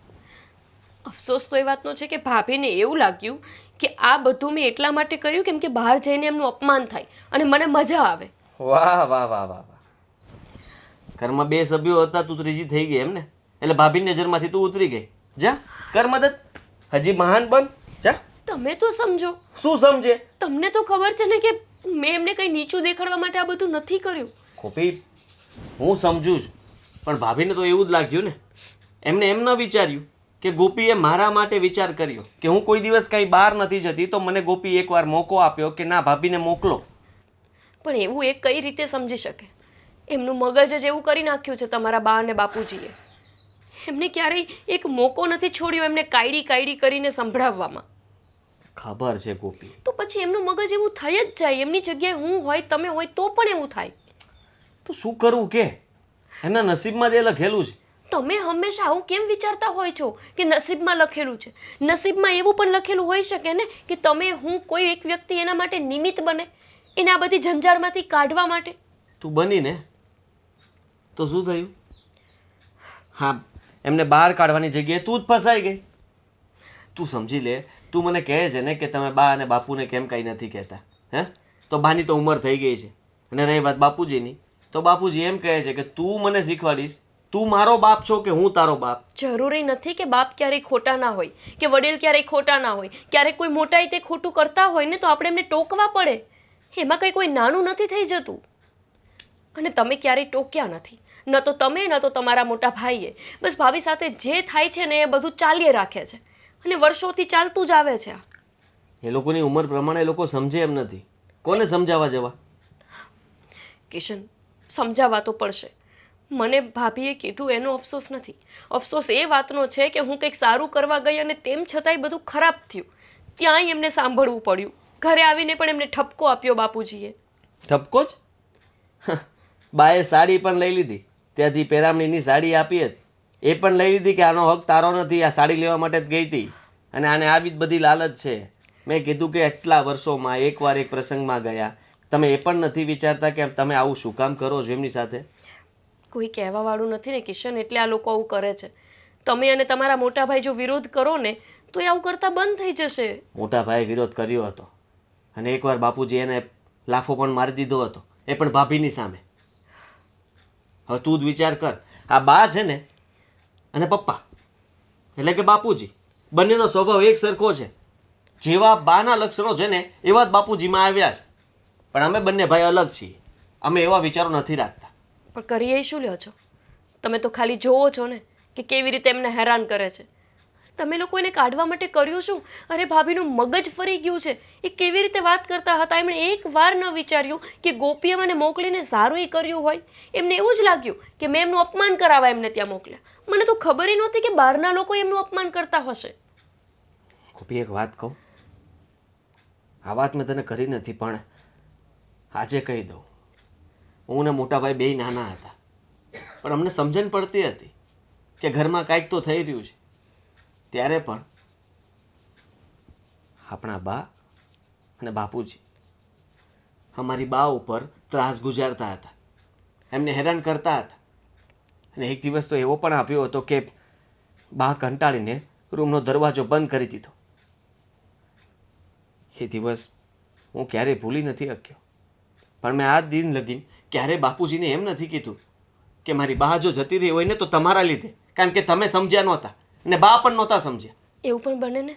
અફસોસ તો એ વાતનો છે કે ભાભીને એવું લાગ્યું કે આ બધું મેં એટલા માટે કર્યું કેમ કે બહાર જઈને એમનું અપમાન થાય અને મને મજા આવે. વાહ વાહ વાહ વાહ વાહ. ઘરમાં બે સભ્યો હતા, તું ત્રીજી થઈ ગઈ એમ ને? એટલે ભાભીની નજરમાંથી તું ઉતરી ગઈ. જા કર મદદ. હજી મહાન બન. જા. તમે તો સમજો. શું સમજે? તમને તો ખબર છે ને કે મેં એમને કંઈ નીચું દેખાડવા માટે આ બધું નથી કર્યું. ગોપી, હું સમજુ છું, પણ ભાભીને તો એવું જ લાગ્યું ને. એમને એમ ન વિચાર્યું કે ગોપીએ મારા માટે વિચાર કર્યો કે હું કોઈ દિવસ કંઈ બહાર નથી જતી, તો મને ગોપી એકવાર મોકો આપ્યો કે ના, ભાભીને મોકલો. પણ એવું એ કઈ રીતે સમજી શકે? એમનું મગજ જ એવું કરી નાખ્યું છે તમારા બા અને બાપુજીએ. એમને ક્યારેય એક મોકો નથી છોડ્યો એમને કાયડી કરીને સંભળાવવામાં. ખબર છે ગોપી. તો પછી એમનું મગજ એવું થઈ જ જાય. એમની જગ્યાએ હું હોય, તમે હોય તો પણ એવું થાય. તો શું કરવું કે? એમના નસીબમાં જે લખેલું છે. તમે હંમેશા આવું કેમ વિચારતા હોય છો કે નસીબમાં લખેલું છે? નસીબમાં એવું પણ લખેલું હોઈ શકે ને કે તમે હું કોઈ એક વ્યક્તિ એના માટે નિમિત્ત બને, એને આ બધી ઝંઝાળમાંથી કાઢવા માટે. તું બની ને, તો શું થયું? હા, એમને બહાર કાઢવાની જગ્યાએ તું જ ફસાઈ ગઈ. તું સમજી લે, તું મને કહે છે ને કે તમે બા અને બાપુને કેમ કંઈ નથી કહેતા, હે? તો બાની તો ઉંમર થઈ ગઈ છે, અને રહી વાત બાપુજીની, તો બાપુજી એમ કહે છે કે તું મને શીખવાડીશ, તું મારો બાપ છો કે હું તારો બાપ. જરૂરી નથી કે બાપ ક્યારેય ખોટા ના હોય, કે વડીલ ક્યારેય ખોટા ના હોય. ક્યારેક કોઈ મોટાઈ તે ખોટું કરતા હોય ને તો આપણે એમને ટોકવા પડે. એમાં કંઈ કોઈ નાનું નથી થઈ જતું. અને તમે ક્યારેય ટોક્યા નથી, ન તો તમે ન તો તમારા મોટા ભાઈએ. બસ ભાભી સાથે જે થાય છે ને એ બધું ચાલ્યે રાખે છે, અને વર્ષોથી ચાલતું જ આવે છે. એ લોકોની ઉંમર પ્રમાણે એ લોકો સમજે એમ નથી. કોને સમજાવવા જવા? કિશન, સમજાવવા તો પડશે. મને ભાભીએ કીધું એનો અફસોસ નથી. અફસોસ એ વાતનો છે કે હું કંઈક સારું કરવા ગઈ અને તેમ છતાંય બધું ખરાબ થયું. ત્યાંય એમને સાંભળવું પડ્યું. ઘરે આવીને પણ એમને ઠપકો આપ્યો બાપુજીએ. ઠપકો જ? બાએ સાડી પણ લઈ લીધી, ત્યાંથી પેરામણીની સાડી આપી હતી, એ પણ લઈ લીધી કે આનો હક તારો નથી, આ સાડી લેવા માટે જ ગઈ હતી, અને આને આવી જ બધી લાલચ છે. મેં કીધું કે એટલા વર્ષોમાં એકવાર એક પ્રસંગમાં ગયા, તમે એ પણ નથી વિચારતા કે તમે આવું શું કામ કરો છો એમની સાથે? કોઈ કહેવાવાળું નથી ને કિશન, એટલે આ લોકો આવું કરે છે. તમે અને તમારા મોટા ભાઈ જો વિરોધ કરો ને તો એ આવું કરતા બંધ થઈ જશે. મોટા ભાઈએ વિરોધ કર્યો હતો, અને એકવાર બાપુજી એને લાફો પણ મારી દીધો હતો, એ પણ ભાભીની સામે. હવે તું જ વિચાર કર, આ બા છે ને અને પપ્પા એટલે કે બાપુજી, બંનેનો સ્વભાવ એક સરખો છે. જેવા બાના લક્ષણો છે ને એવા જ બાપુજીમાં આવ્યા છે. પણ અમે બંને ભાઈ અલગ છીએ, અમે એવા વિચારો નથી રાખતા. પણ કરીએ શું લ્યો છો? તમે તો ખાલી જોવો છો ને કે કેવી રીતે એમને હેરાન કરે છે. તમે લોકો એને કાઢવા માટે કર્યું શું? અરે ભાભીનું મગજ ફરી ગયું છે. એ કેવી રીતે વાત કરતા હતા, એમણે એક વાર ન વિચાર્યું કે ગોપીએ મને મોકલીને સારું એ કર્યું હોય. એમને એવું જ લાગ્યું કે મેં એમનું અપમાન કરાવવા એમને ત્યાં મોકલ્યા. મને તો ખબર ય નહોતી કે બહારના લોકો એમનું અપમાન કરતા હશે. ગોપી, એક વાત કહું, આ વાત મેં તને કરી નથી, પણ આજે કહી દઉં. હું ને મોટા ભાઈ બેય નાના હતા, પણ અમને સમજણ પડતી હતી કે ઘરમાં કાંઈક તો થઈ રહ્યું છે. ત્યારે પણ આપણા બા અને બાપુજી અમારી બા ઉપર ત્રાસ ગુજારતા હતા, એમને હેરાન કરતા હતા. અને એક દિવસ તો એવો પણ આવ્યો હતો કે બા કંટાળીને રૂમનો દરવાજો બંધ કરી દીધો. એ દિવસ હું ક્યારેય ભૂલી નથી શક્યો. પણ મેં આ દિન લગીન ક્યારેય બાપુજીને એમ નથી કીધું કે મારી બા જો જતી રહી હોય ને તો તમારા લીધે, કારણ કે તમે સમજ્યા નહોતા અને બા પણ નહોતા સમજ્યા. એવું પણ બને ને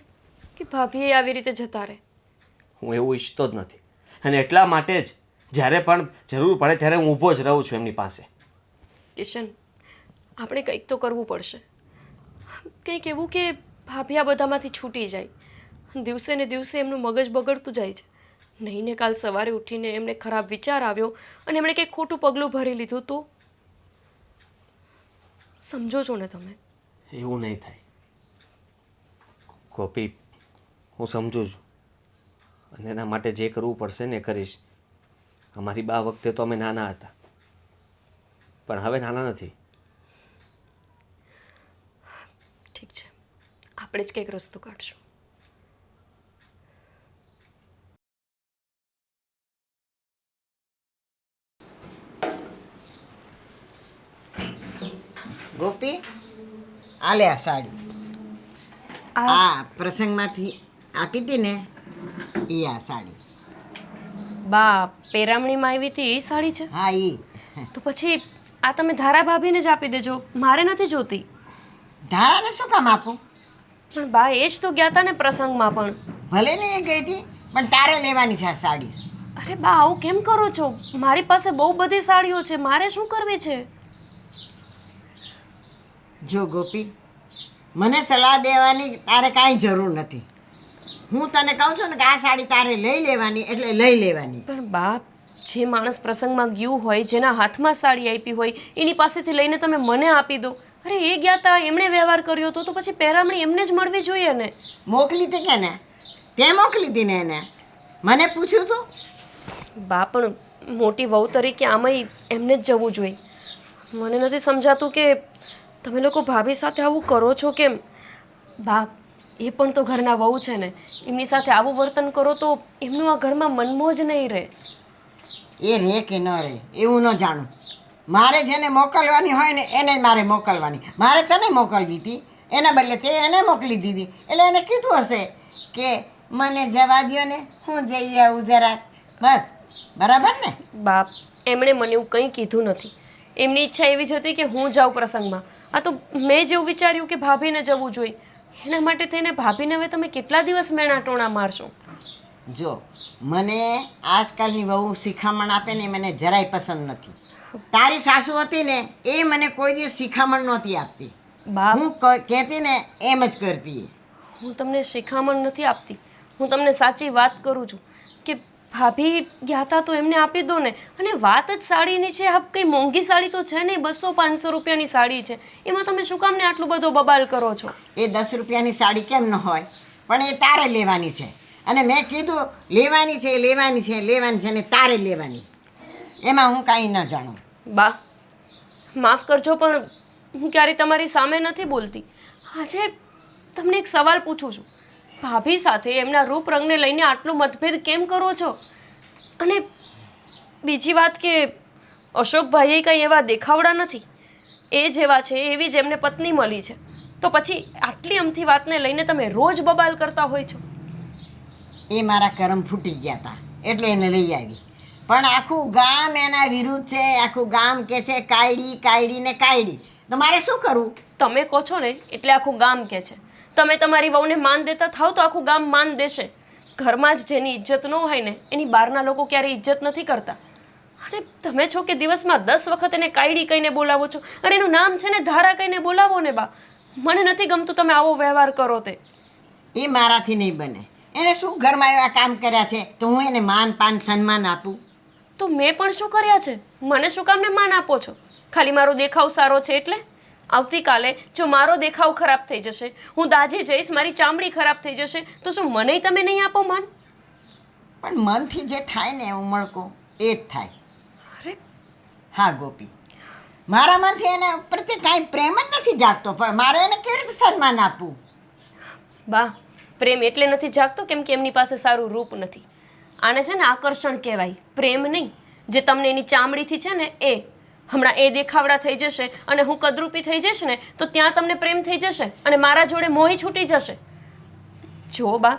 કે ભાભીએ આવી રીતે જતા રહે. હું એવું ઈચ્છતો જ નથી, અને એટલા માટે જ જ્યારે પણ જરૂર પડે ત્યારે હું ઊભો જ રહું છું એમની પાસે. કિશન, આપણે કંઈક તો કરવું પડશે. કંઈક એવું કે ભાભી આ બધામાંથી છૂટી જાય. દિવસે ને દિવસે એમનું મગજ બગડતું જાય છે. નહીં ને કાલ સવારે ઉઠીને એમને ખરાબ વિચાર આવ્યો અને એમણે કંઈક ખોટું પગલું ભરી લીધું તો? સમજો છો ને તમે? એવું નહીં થાય ગોપી, હું સમજુ છું, અને એના માટે જે કરવું પડશે ને એ કરીશ. અમારી બા વખતે તો અમે નાના હતા, પણ હવે નાના નથી. ઠીક છે, આપણે જ કંઈક રસ્તો કાઢશું. ગોપી, આલે આ સાડી. આ પ્રસંગમાંથી આપી હતી ને એ આ સાડી. બા પેરામણીમાં આવી હતી એ સાડી છે? હા, એ. તો પછી આ તમે ધારા ભાભીને જ આપી દેજો, મારે નથી જોતી. ધારાને શું કામ આપું? પણ બા એ જ તો ગયા હતા ને પ્રસંગમાં પણ. ભલે ને એ ગઈ હતી પણ તારે લેવાની છે આ સાડી. અરે બા આવું કેમ કરો છો? મારી પાસે બહુ બધી સાડીઓ છે, મારે શું કરવી છે? જો ગોપી, મને સલાહ દેવાની તારે કાંઈ જરૂર નથી. હું તને કહું છું ને કે આ સાડી તારે લઈ લેવાની એટલે લઈ લેવાની. પણ બા, જે માણસ પ્રસંગમાં ગયું હોય, જેના હાથમાં સાડી આપી હોય, એની પાસેથી લઈને તમે મને આપી દો. અરે એ ગયા હતા, એમણે વ્યવહાર કર્યો હતો, તો પછી પહેરામણી એમને જ મળવી જોઈએ ને. મોકલી હતી કે ને? તે મોકલી હતી ને એને? મને પૂછ્યું તું? બા પણ મોટી વહુ તરીકે આમાંય એમને જ જવું જોઈએ. મને નથી સમજાતું કે તમે લોકો ભાભી સાથે આવું કરો છો કેમ? બા, એ પણ તો ઘરના વહુ છે ને, એમની સાથે આવું વર્તન કરો તો એમનું આ ઘરમાં મનમોજ નહીં રહે. એ રહે કે ન રહે એવું ન જાણું. મારે જેને મોકલવાની હોય ને એને જ મારે મોકલવાની. મારે તને મોકલવી હતી, એના બદલે તે એને મોકલી દીધી. એટલે એને કીધું હશે કે મને જવા દ્યો ને, હું જઈ આવું જરાક. બસ બરાબર ને? બાપ, એમણે મને એવું કંઈ કીધું નથી. એમની ઈચ્છા એવી જ હતી કે હું જાઉં પ્રસંગમાં. આ તો મેં જેવું વિચાર્યું કે ભાભીને જવું જોઈએ. એના માટે થઈને ભાભીને હવે તમે કેટલા દિવસ મેણા ટોણા મારશો? જો, મને આજકાલની વહુ શિખામણ આપે ને એ મને જરાય પસંદ નથી. તારી સાસુ હતી ને એ મને કોઈ દિવસ શિખામણ નહોતી આપતી. બાપ, હું કહેતી ને એમ જ કરતી. હું તમને શિખામણ નથી આપતી, હું તમને સાચી વાત કરું છું કે ભાભી ગયા હતા તો એમને આપી દો ને. અને વાત જ સાડીની છે, આ કંઈ મોંઘી સાડી તો છે નહીં, 200-500 રૂપિયાની સાડી છે. એમાં તમે શું કામને આટલું બધો બબાલ કરો છો? એ 10 રૂપિયાની સાડી કેમ ન હોય, પણ એ તારે લેવાની છે. અને મેં કીધું લેવાની છે લેવાની છે લેવાની છે ને તારે લેવાની. એમાં હું કાંઈ ન જાણું. બા, માફ કરજો પણ હું ક્યારેય તમારી સામે નથી બોલતી. આજે તમને એક સવાલ પૂછું છું, ભાભી સાથે એમના રૂપ રંગને લઈને આટલો મતભેદ કેમ કરો છો? અને બીજી વાત કે અશોકભાઈએ કંઈ એવા દેખાવડા નથી. એ જેવા છે એવી જ એમને પત્ની મળી છે, તો પછી આટલી અમથી વાતને લઈને તમે રોજ બબાલ કરતા હોય છો. એ મારા કરમ ફૂટી ગયા હતા એટલે એને લઈ આવી. પણ આખું ગામ એના વિરુદ્ધ છે. આખું ગામ કહે છે કાયડી કાયડી ને કાયડી. તો મારે શું કરવું? તમે કહો છો ને એટલે આખું ગામ કહે છે. તમે તમારી વહુને માન દેતા થાવ તો આખું ગામ માન દેશે. ઘરમાં જ જેની ઇજ્જત ન હોય ને એની બહારના લોકો ક્યારેય ઇજ્જત નથી કરતા. અને તમે છો કે દિવસમાં 10 વખત એને કાયડી કહીને બોલાવો છો. અરે એનું નામ છે ને ધારા કહીને બોલાવો ને બા. મને નથી ગમતું તમે આવો વ્યવહાર કરો તે. એ મારાથી નહીં બને. એને શું ઘરમાં એવા કામ કર્યા છે તો હું એને માન પાન સન્માન આપું? તો મેં પણ શું કર્યા છે? મને શું કામને માન આપો છો? ખાલી મારો દેખાવ સારો છે એટલે? આવતીકાલે જો મારો દેખાવ ખરાબ થઈ જશે, હું દાજી જઈશ, મારી ચામડી ખરાબ થઈ જશે, તો શું મને તમે નહીં આપો માન? પણ મનથી જે થાય ને ઉમળકો એ જ થાય. અરે હા ગોપી, મારા મનથી એના પ્રત્યે કાંઈ પ્રેમ જ નથી જાગતો, પણ મારે એને કેવી રીતે સન્માન આપવું? બા, પ્રેમ એટલે નથી જાગતો કેમ કે એમની પાસે સારું રૂપ નથી. આને છે ને આકર્ષણ કહેવાય, પ્રેમ નહીં. જે તમને એની ચામડીથી છે ને એ હમણાં એ દેખાવડા થઈ જશે અને હું કદરૂપી થઈ જઈશ ને તો ત્યાં તમને પ્રેમ થઈ જશે અને મારા જોડે મોહી છૂટી જશે. જો બા,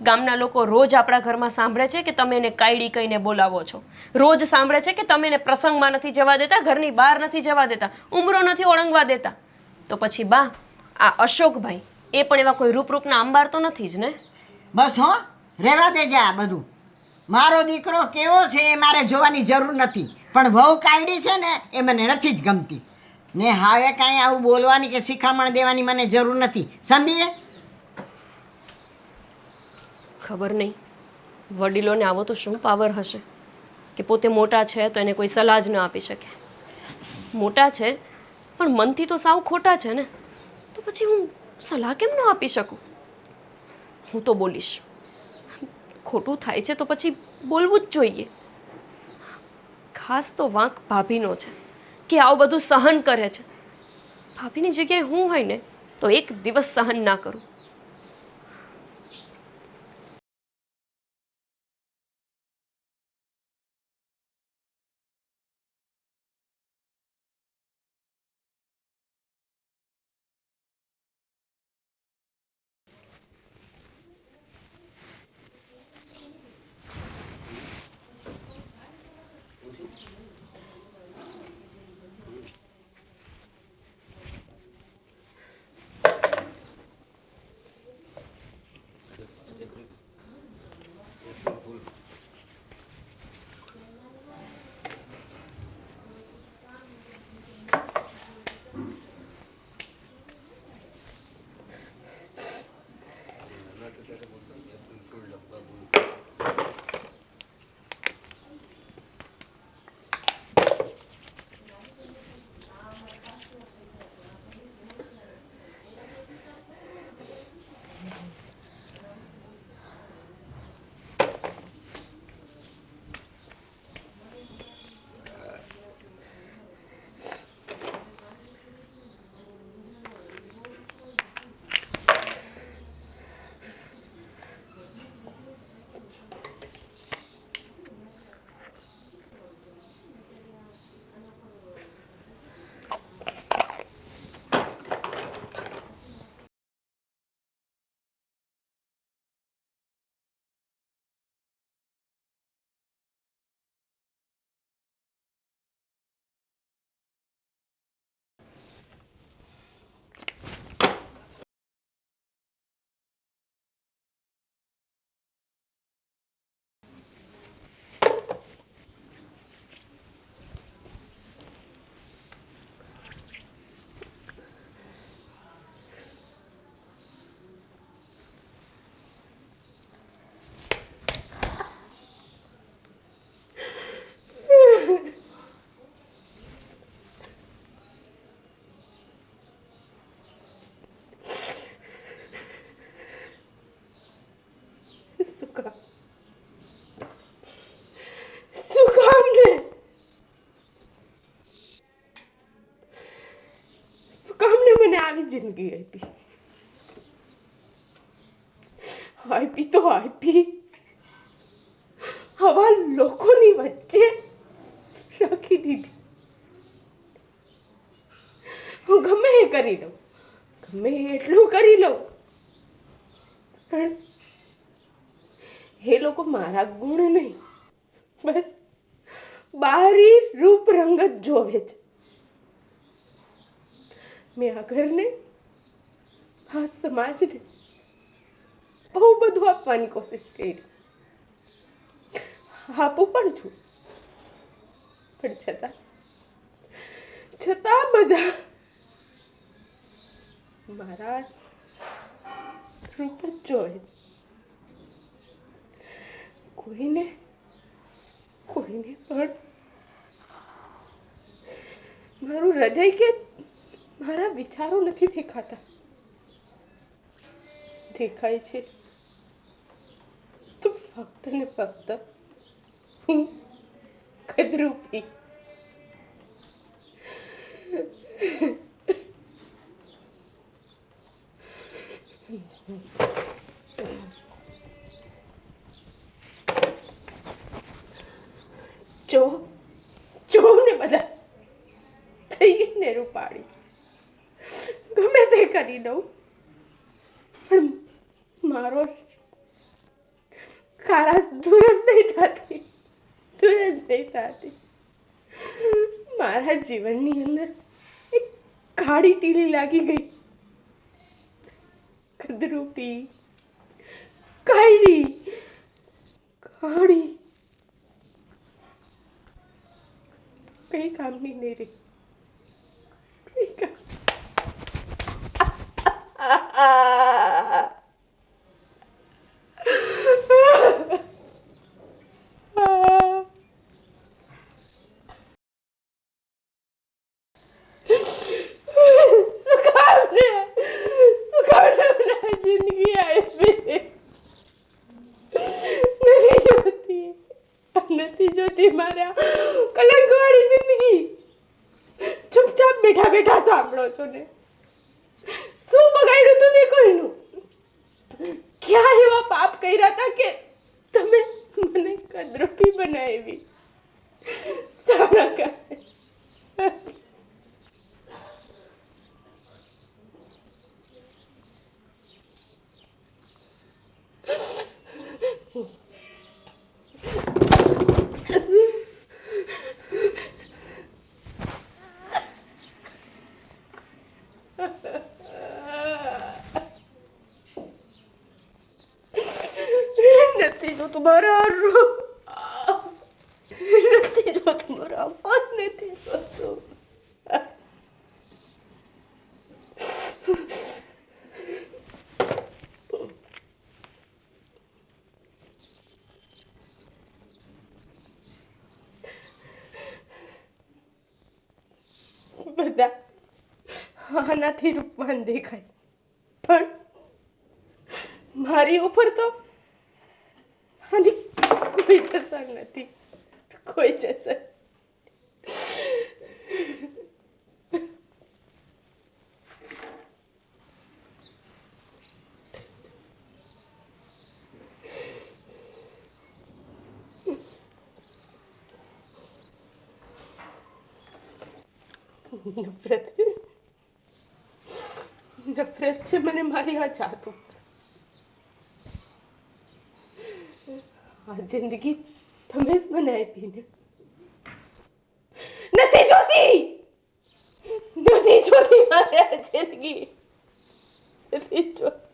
ગામના લોકો રોજ આપણા ઘરમાં સાંભળે છે કે તમે એને કાયડી કહીને બોલાવો છો. રોજ સાંભળે છે કે તમે એને પ્રસંગમાં નથી જવા દેતા, ઘરની બહાર નથી જવા દેતા, ઉમરો નથી ઓળંગવા દેતા. તો પછી બા, આ અશોકભાઈ એ પણ એવા કોઈ રૂપરૂપના અંબાર તો નથી જ ને? બસ હો, રહેવા દેજે આ બધું. મારો દીકરો કેવો છે એ મારે જોવાની જરૂર નથી, પણ વહુ કાયડી છે ને એ મને નથી જ ગમતી. ને હવે કાંઈ આવું બોલવાની કે શિખામણ દેવાની મને જરૂર નથી, સમજીએ? ખબર નહીં વડીલોને આવો તો શું પાવર હશે કે પોતે મોટા છે તો એને કોઈ સલાહ જ ન આપી શકે. મોટા છે પણ મનથી તો સાવ ખોટા છે ને, તો પછી હું સલાહ કેમ ન આપી શકું? હું તો બોલીશ. ખોટું થાય છે તો પછી બોલવું જ જોઈએ. ખાસ તો વાંક ભાભીનો છે કે આવું બધું સહન કરે છે. ભાભીની જગ્યાએ હું હોય ને તો એક દિવસ સહન ના કરું. આવી જિંદગી આપી તો આપી, આવા લોકોની વચ્ચે રાખી દીધી. હું ગમે એ કરી લઉં, ગમે એટલું કરી લઉં, પણ એ લોકો મારા ગુણ નહીં, બસ બારી રૂપ રંગ જ જોવે છે. મેં આ ઘરને, આ સમાજને બહુ બધું આપવાની કોશિશ કરી, આપું પણ છું, પણ છતાં બધા મારા રૂપ જ જોવે છે. કોઈને પણ મારું હૃદય કે મારા વિચારો નથી દેખાતા. દેખાય છે તો ફક્ત ને ફક્ત હું કદરૂપી. જો ને બધા થઈ ગઈ ને રૂપાળી, ગમે તે કરી દઉં, પણ મારો ખારાશ દૂર જ નહીં થતી. મારા જીવનની અંદર એક કાળી ટીલી લાગી ગઈ. કદરૂપી, કાળી, કઈ કામની નહીં રહી. કઈ કામ જિંદગી આવી નથી જોતી મારા કલંકવાળી જિંદગી. ચૂપચાપ બેઠા બેઠા સાંભળો છો ને. શું બગાડ્યું તું મેં કોઈનું? ક્યાં એવા પાપ કર્યા હતા કે તમે મને કદરૂપી બનાવી? સારા કારણે નથી જો તમારા નથી જો તમારા નથી જોતું. બધા આનાથી રૂપવાન દેખાય, પણ મારી ઉપર તો આની કોઈ જસર નથી, કોઈ જસર. નફરત છે મને મારી આ જાત ઉપર. આ જિંદગી તમે જ મને આપી ને. નથી જોતી મારે આ જિંદગી. નથી જોતી.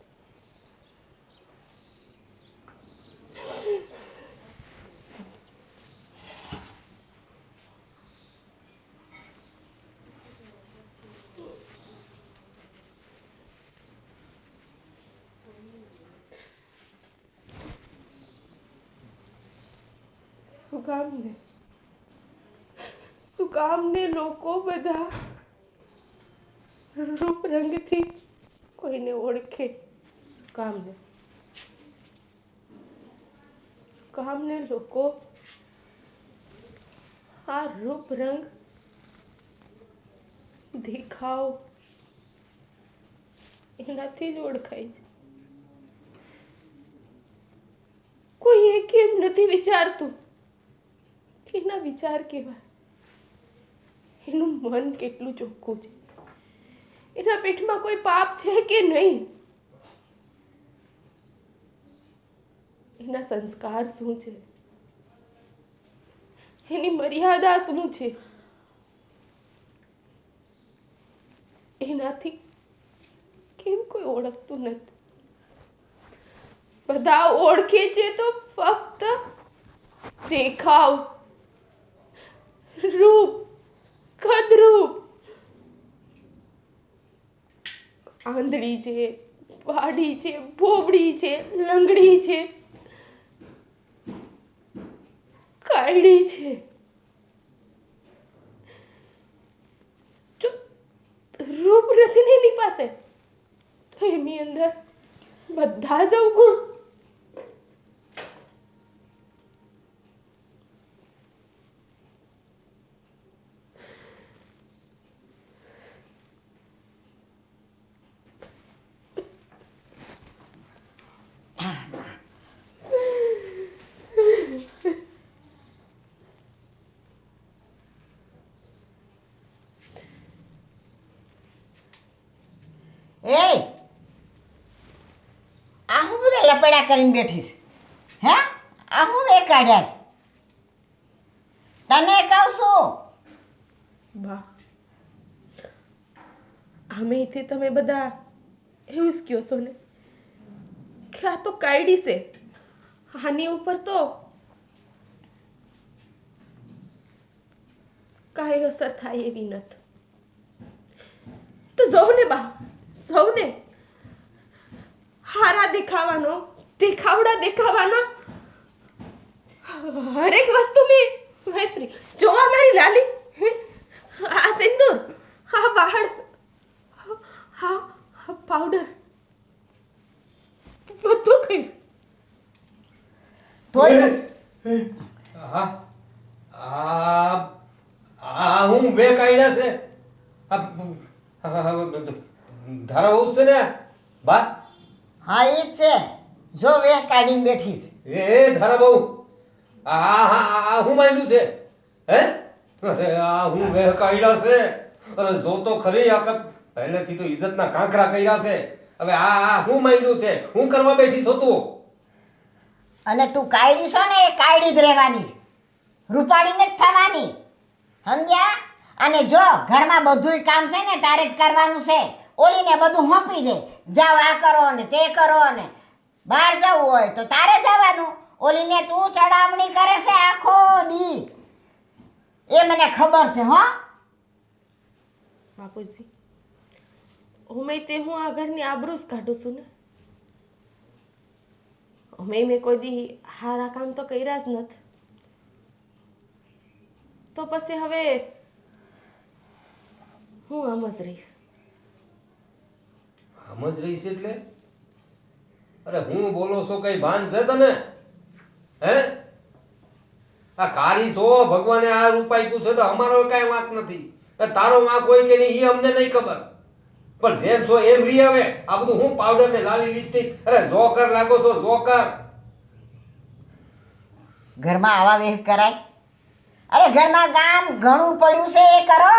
શું કામને લોકો બધા રૂપ રંગથી કોઈને ઓળખે? કામને લોકો આ રૂપ રંગ દેખાવ એનાથી જ ઓળખાય છે. કોઈ એ કેમ નથી વિચારતું કે એના વિચાર કેવા, એનું મન કેટલું ચોખ્ખું છે, એના પેટમાં કોઈ પાપ છે કે નહીં, એના સંસ્કાર શું છે, એની મર્યાદા શું છે, એનાથી કેમ કોઈ ઓળખતું નથી. બધા ઓળખે છે તો ફક્ત દેખાવ, રૂપ, કદરૂપ. આંધળી છે, વાડી છે, બોબડી છે, લંગડી છે, કાયડી છે. જો રૂપ નથી ને એની પાસે, તો એની અંદર બધા જ અવગુણ. એ આ હું બધા લપેડા કરીને બેઠી છે? હે, આ હું એ કાઢ્યા છે? તને કહું છું. બા, આમેથી તમે બધા એવું જ કહો છો ને કે આ તો કાયડી છે, આની ઉપર તો કાંઈ અસર થાય એવી નથી. તો જોઉં ને બા, સૌને હારા દેખાવાનો, દેખાવડા દેખાવાનો હરેક વસ્તુ મેં વાપરી. જોવા મારી લાલી, આ સિંદૂર, આ વાળ, હા પાવડર, બધું કર્યું. તોય આ આ આ હું બે કાઢ્યા છે. ધારા બહુ છે ને બા? હા એ જ છે. જો વેહ કાઢીને બેઠી છે. એ ધારા બહુ આ હું માંડ્યું છે? હે, અરે આ હું બે કાઢ્યા છે. અરે જો તો ખરી આ પહેલેથી તો ઇજ્જતના કાંકરા કર્યા છે. હવે આ હું માંડ્યું છે? હું કરવા બેઠી છો તું? અને તું કાયડી છો ને, એ કાયડી જ રહેવાની છે, રૂપાડીને જ થવાની, સમજ્યા? અને જો ઘરમાં બધુંય કામ છે ને તારે જ કરવાનું છે. ઓલીને બધું સોંપી દે, જાઓ આ કરો ને તે કરો ને. બહાર જવું હોય તો તારે જવાનું, ઓલીને તું ચડામણી કરે છે આખો દી, એ મને ખબર છે. હો બાપુજી, તે હું આ ઘરની આબરૂ જ કાઢું છું ને. મેં કોઈ દી હારા કામ તો કર્યા જ નથી, તો પછી હવે હું આમ જ રહીશ. આમ જ રહીશ એટલે? અરે હું બોલો છો કઈ ભાન છે તને? હે, આ કારી છો, ભગવાને આ રૂપ આપ્યું છે તો અમારો કઈ વાંક નથી. તારો વાંક હોય કે નહીં એ અમને નહીં ખબર, પણ જેમ છો એમ રી. હવે આ બધું હું પાવડર ને લાલી લિપસ્ટિક, અરે જોકર લાગો છો, જોકર. ઘરમાં આવા વેહ કરાય? અરે ઘરમાં કામ ઘણું પડ્યું છે એ કરો.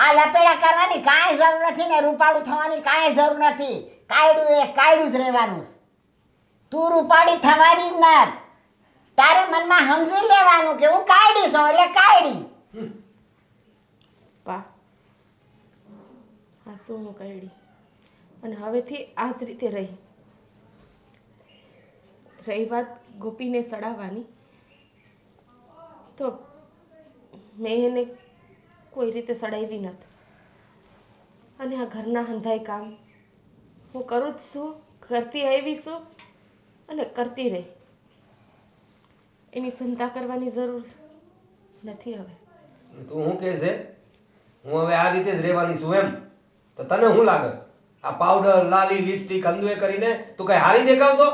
આ લપેડા કરવાની કાંઈ જરૂર નથી ને રૂપાળું થવાની કાંઈ જરૂર નથી. કાયડું એ કાયડું જ રહેવાનું છે. તું રૂપાળી થવાની જ નથી. તારે મનમાં સમજી લેવાનું કે હું કાયડી છું એટલે કાયડી. પા, હા શું હું કાઢી, અને હવેથી આ જ રીતે રહી. વાત ગોપીને સડાવવાની, તો મેં એને કોઈ રીતે સડાવી નથી. અને આ ઘરના હંધાઈ કામ હું કરું જ છું, કરતી આવી છું અને કરતી રહી. એની ચિંતા કરવાની જરૂર નથી હવે. તું શું કહે છે? હું હવે આ રીતે જ રહેવાની છું એમ? તો તને શું લાગે છે? આ પાવડર, લાલી, લિપસ્ટિક, અંદુએ કરીને તું કઈ હારી દેખાવતો?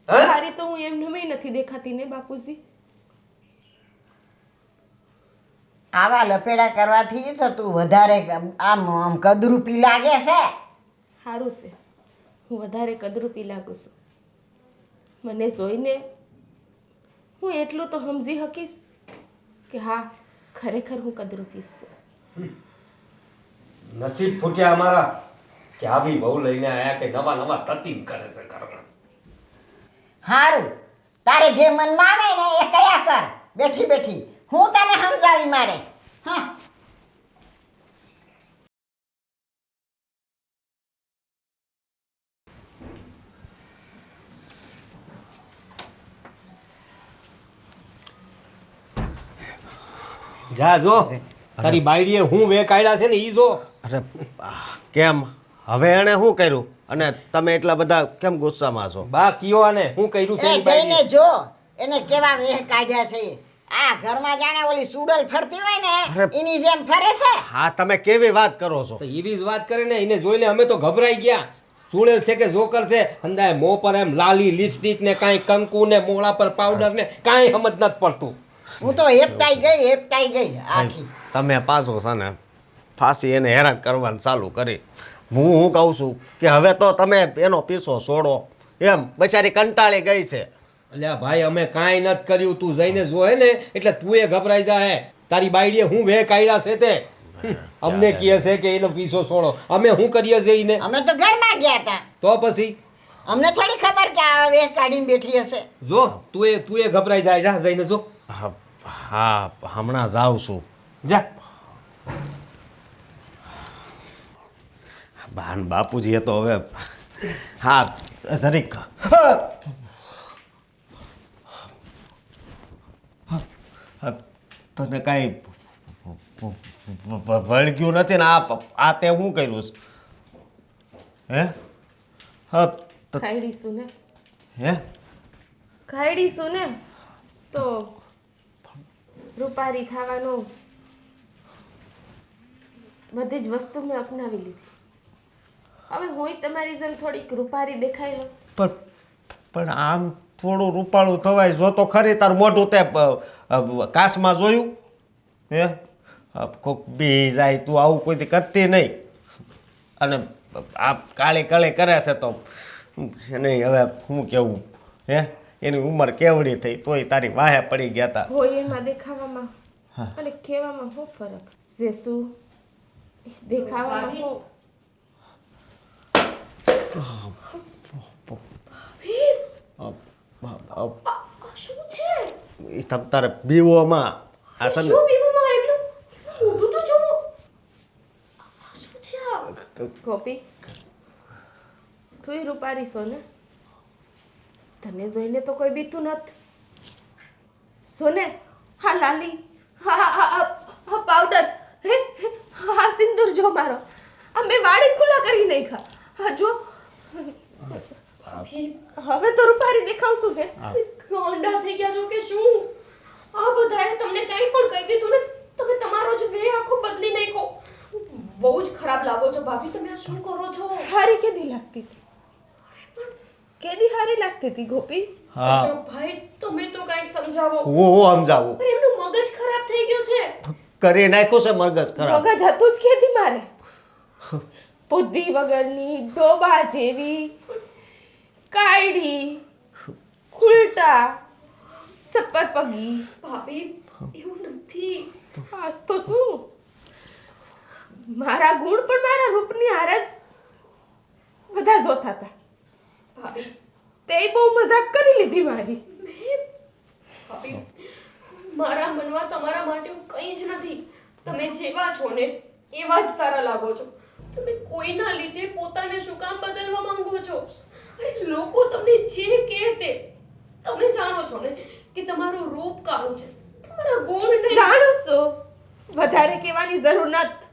હે, સારી તો હું એમને નથી દેખાતી ને બાપુજી. આવા લપેડા કરવાથી તો તું વધારે આમ આમ કદરૂપી લાગે છે. સારું છે, હું વધારે કદરૂપી લાગુ છું. મને જોઈને હું એટલું તો સમજી શકીશ કે હા ખરેખર હું કદરૂપી છું. નસીબ ફૂટ્યા અમારા કે આવી બહુ લઈને આયા કે નવા નવા તતીમ કરે છે ઘરમાં. હારું, તારે જે મનમાં આવે ને એ કર્યા કર બેઠી બેઠી. હું તને સમજાવી મારે. હા, જા જો તારી બાયડીએ હું વે કાઢ્યા છે ને ઈ જો. અરે કેમ હવે એણે શું કર્યું અને તમે એટલા બધા કેમ ગુસ્સામાં છો? બા કયો આને હું કર્યું છે એ એની બાયડીએ? જઈને જો એને કેવા વેહ કાઢ્યા છે. આ ઘરમાં જાણે ઓલી સુડલ ફરતી હોય ને અરે. એની જેમ ફરે છે. હા તમે કેવી વાત કરો છો? તો એવી જ વાત કરે ને એને જોઈને અમે તો ગભરાઈ ગયા. સુણેલ છે કે જોકર છે અંદાય મોં પર એમ લાલી લિપસ્ટિક ને કાંઈ કંકુ ને મોળા પર પાવડર ને કાંઈ સમજ નથી પડતું. હું તો હેપતાઈ ગઈ આખી. તમે પાછો છે ને ફાંસી એને હેરાન કરવાનું ચાલુ કરી. હું કહું છું કે હવે તો તમે એનો પીછો છોડો. એમ બચારી કંટાળી ગઈ છે. અલ્યા ભાઈ અમે કાંઈ નથી કર્યું. તું જઈને જોહે ને એટલે તું એ ગભરાઈ જાય. તારી બાયડીએ હું વે કાઢ્યા છે તે અમને કહે છે કે એનો પીછો છોડો. અમે શું કરીએ છીએ એને? અમે તો ઘરમાં ગયા હતા. તો પછી અમને થોડી ખબર કે આ વેહ કાઢીને બેઠી હશે. જો તું એ ગભરાઈ જાય. જા જઈને જો હા હમણાં જાઉં છું. જા. બાન બાપુજીએ તો હવે હા જરીક તને કાંઈ વળગ્યું નથી ને આ તે શું કર્યું છે? હે હા ખાઈડીશું ને હે ખાઈડીશું ને તો રૂપારી થવાનું બધી જ વસ્તુ મેં અપનાવી લીધી. હવે હું તમારી જેમ થોડીક રૂપારી દેખાય ને. પણ આમ થોડું રૂપાળું થવાય જો તો ખરી તાર મોઢું તે કાચમાં જોયું હે કોક બી જાય તું આવું કોઈ કરતી નહીં અને આ કાળી કાળી કરે છે તો નહીં હવે શું કેવું હે એની ઉંમર કેવડી થઈ તોય તારી વાહે પડી ગયા હતા. હોય એમાં દેખાવામાં અને કહેવામાં શું ફરક? જે શું દેખાવામાં હું શું છે? એ તમ તારે બીવોમાં આ છે ને શું બીવું એટલું ઊભું તો જોવો. શું છે આ? ગોપી તું રૂપારી છો ને? તને જોઈને તો કોઈ બીતું નથી. સોને હા લાલી હા હા હા હા પાવડર હે હા સિંદૂર જો મારો આ મેં વાળી ખુલ્લા કરી નાખ્યા. હા જો હવે તો રૂપારી દેખાવશું હે. ગાંડા થઈ ગયા છો કે શું? આ બધાએ તમને કંઈ પણ કહી દીધું ને તમે તમારો જ વે આખો બદલી નાખ્યો. બહુ જ ખરાબ લાગો છો ભાભી. તમે આ શું કરો છો? હારી કેદી લાગતી હતી? કેદી હારી લાગતી હતી ગોપી? હા અશોકભાઈ તમે તો કંઈક સમજાવો. હું સમજાવું અરે એમનું મગજ ખરાબ થઈ ગયું છે. કરી નાખ્યું છે મગજ ખરાબ. મગજ હતું જ કેદી મારે? બુદ્ધિ વગરની ડોબા જેવી કાયડી ખુલટા સપર પગી. ભાભી એવું નથી. આજ તો શું મારા ગુણ પણ મારા રૂપની આરસ બધા જોતા હતા. ભાભી તે બહુ મજાક કરી લીધી મારી. ભાભી મારા મનમાં તમારા માટે એવું કંઈ જ નથી. તમે જેવા છો ને એવા જ સારા લાગો છો. તમે કોઈના લીધે પોતાને શું કામ બદલવા માંગો છો? અરે લોકો તમને જે કહે તે તમે જાણો છો ને કે તમારું રૂપ કાળું છે, તમારા ગુણ નહીં. જાણું છું વધારે કહેવાની જરૂર નથી.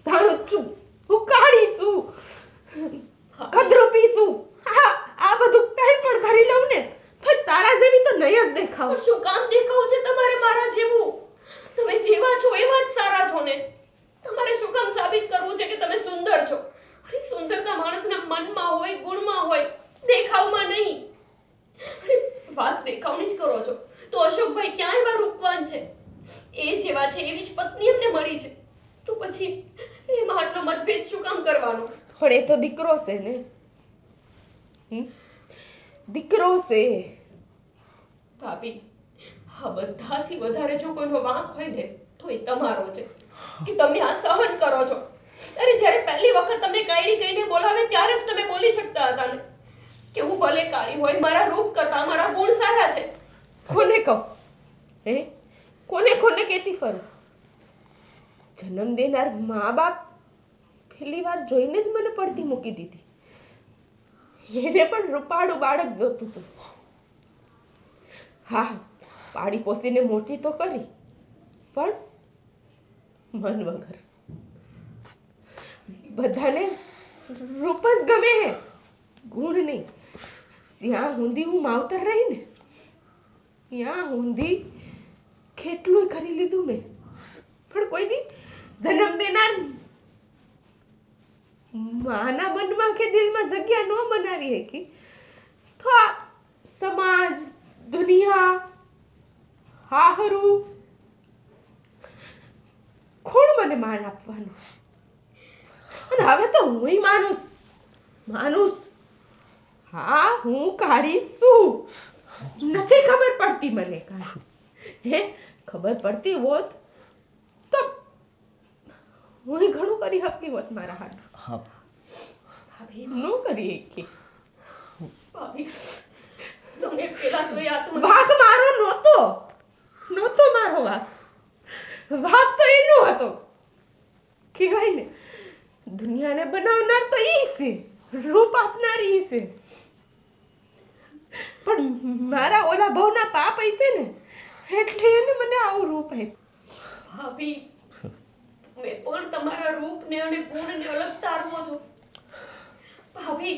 જાણું છું હું કાળી છું કદરૂપી છું. આ બધું કઈ પણ કરી લઉં ને તો તારા જેવી તો નહીં જ દેખાવ. પણ શું કામ દેખાવું છે તમારે મારા જેવું? તમે જેવા છો એવા જ સારા છો ને. તમારે શું કામ સાબિત કરવું છે કે તમે સુંદર છો? અરે સુંદરતા માણસના મનમાં હોય, ગુણમાં હોય, દેખાવમાં નહીં. અરે વાત દેખાવની જ કરો છો તો અશોકભાઈ ક્યાં એવા રૂપવાન છે? એ જેવા છે એવી જ પત્ની એમને મળી છે તો પછી એમાં આટલો મતભેદ શું કામ કરવાનો? પણ એ તો દીકરો છે ને. દીકરો છે. ભાભી, આ બધાથી વધારે જો કોઈનો વાંક હોય ને તો એ તમારો છે કે તમે આ સહન કરો છો. અરે જ્યારે પહેલી વખત તમને કાયડી કહીને બોલાવે ત્યારે જ તમે બોલી શકતા હતા ને કે હું ભલે કાળી હોય, મારા રૂપ કરતા મારા ગુણ સારા છે. કોને કહું? હે, કોને કોને કહેતી ફરું? જન્મ દેનાર મા બાપ પહેલી વાર જોઈને જ મને પડતી મૂકી દીધી. એને પણ રૂપાળું બાળક જોતું હતું. હા, પાડી પોસીને મોટી તો કરી, પણ મન વગર. બધાને રૂપ જ ગમે હે, ગુણ નહીં. જ્યાં હુંદી હું માવતર રહી ને ત્યાં હુંદી કેટલું કરી લીધું મેં, પણ કોઈ દી જન્મ દેનાર માના મનમાં કે દિલમાં જગ્યા ન બનાવી શકી તો આ સમાજ, દુનિયા, હાહરું કોણ મને માન આપવાનું? અને હવે તો હુંય માનુસ. હા, હું કાઢી છું. નથી ખબર પડતી મને કાંઈ. હે, ખબર પડતી હોત તો હું ઘણું કરી શકતી હોત મારા હાથ. હા ભાભી, ન કરી શકી. ભાભી, તમે પેલા તો યાદ વાઘ મારો નહોતો મારો વાઘ. વાઘ તો એનો હતો. કહેવાય ને, દુનિયાને બનાવનાર તો ઈ છે, રૂપ આપનાર ઈ છે. પણ મારા ઓલા બહુના પાપ હશે ને એટલે એને મને આવું રૂપ આપ્યું. ભાભી, તમે પણ તમારા રૂપને અને ગુણને અલગ તારવો છો. ભાભી,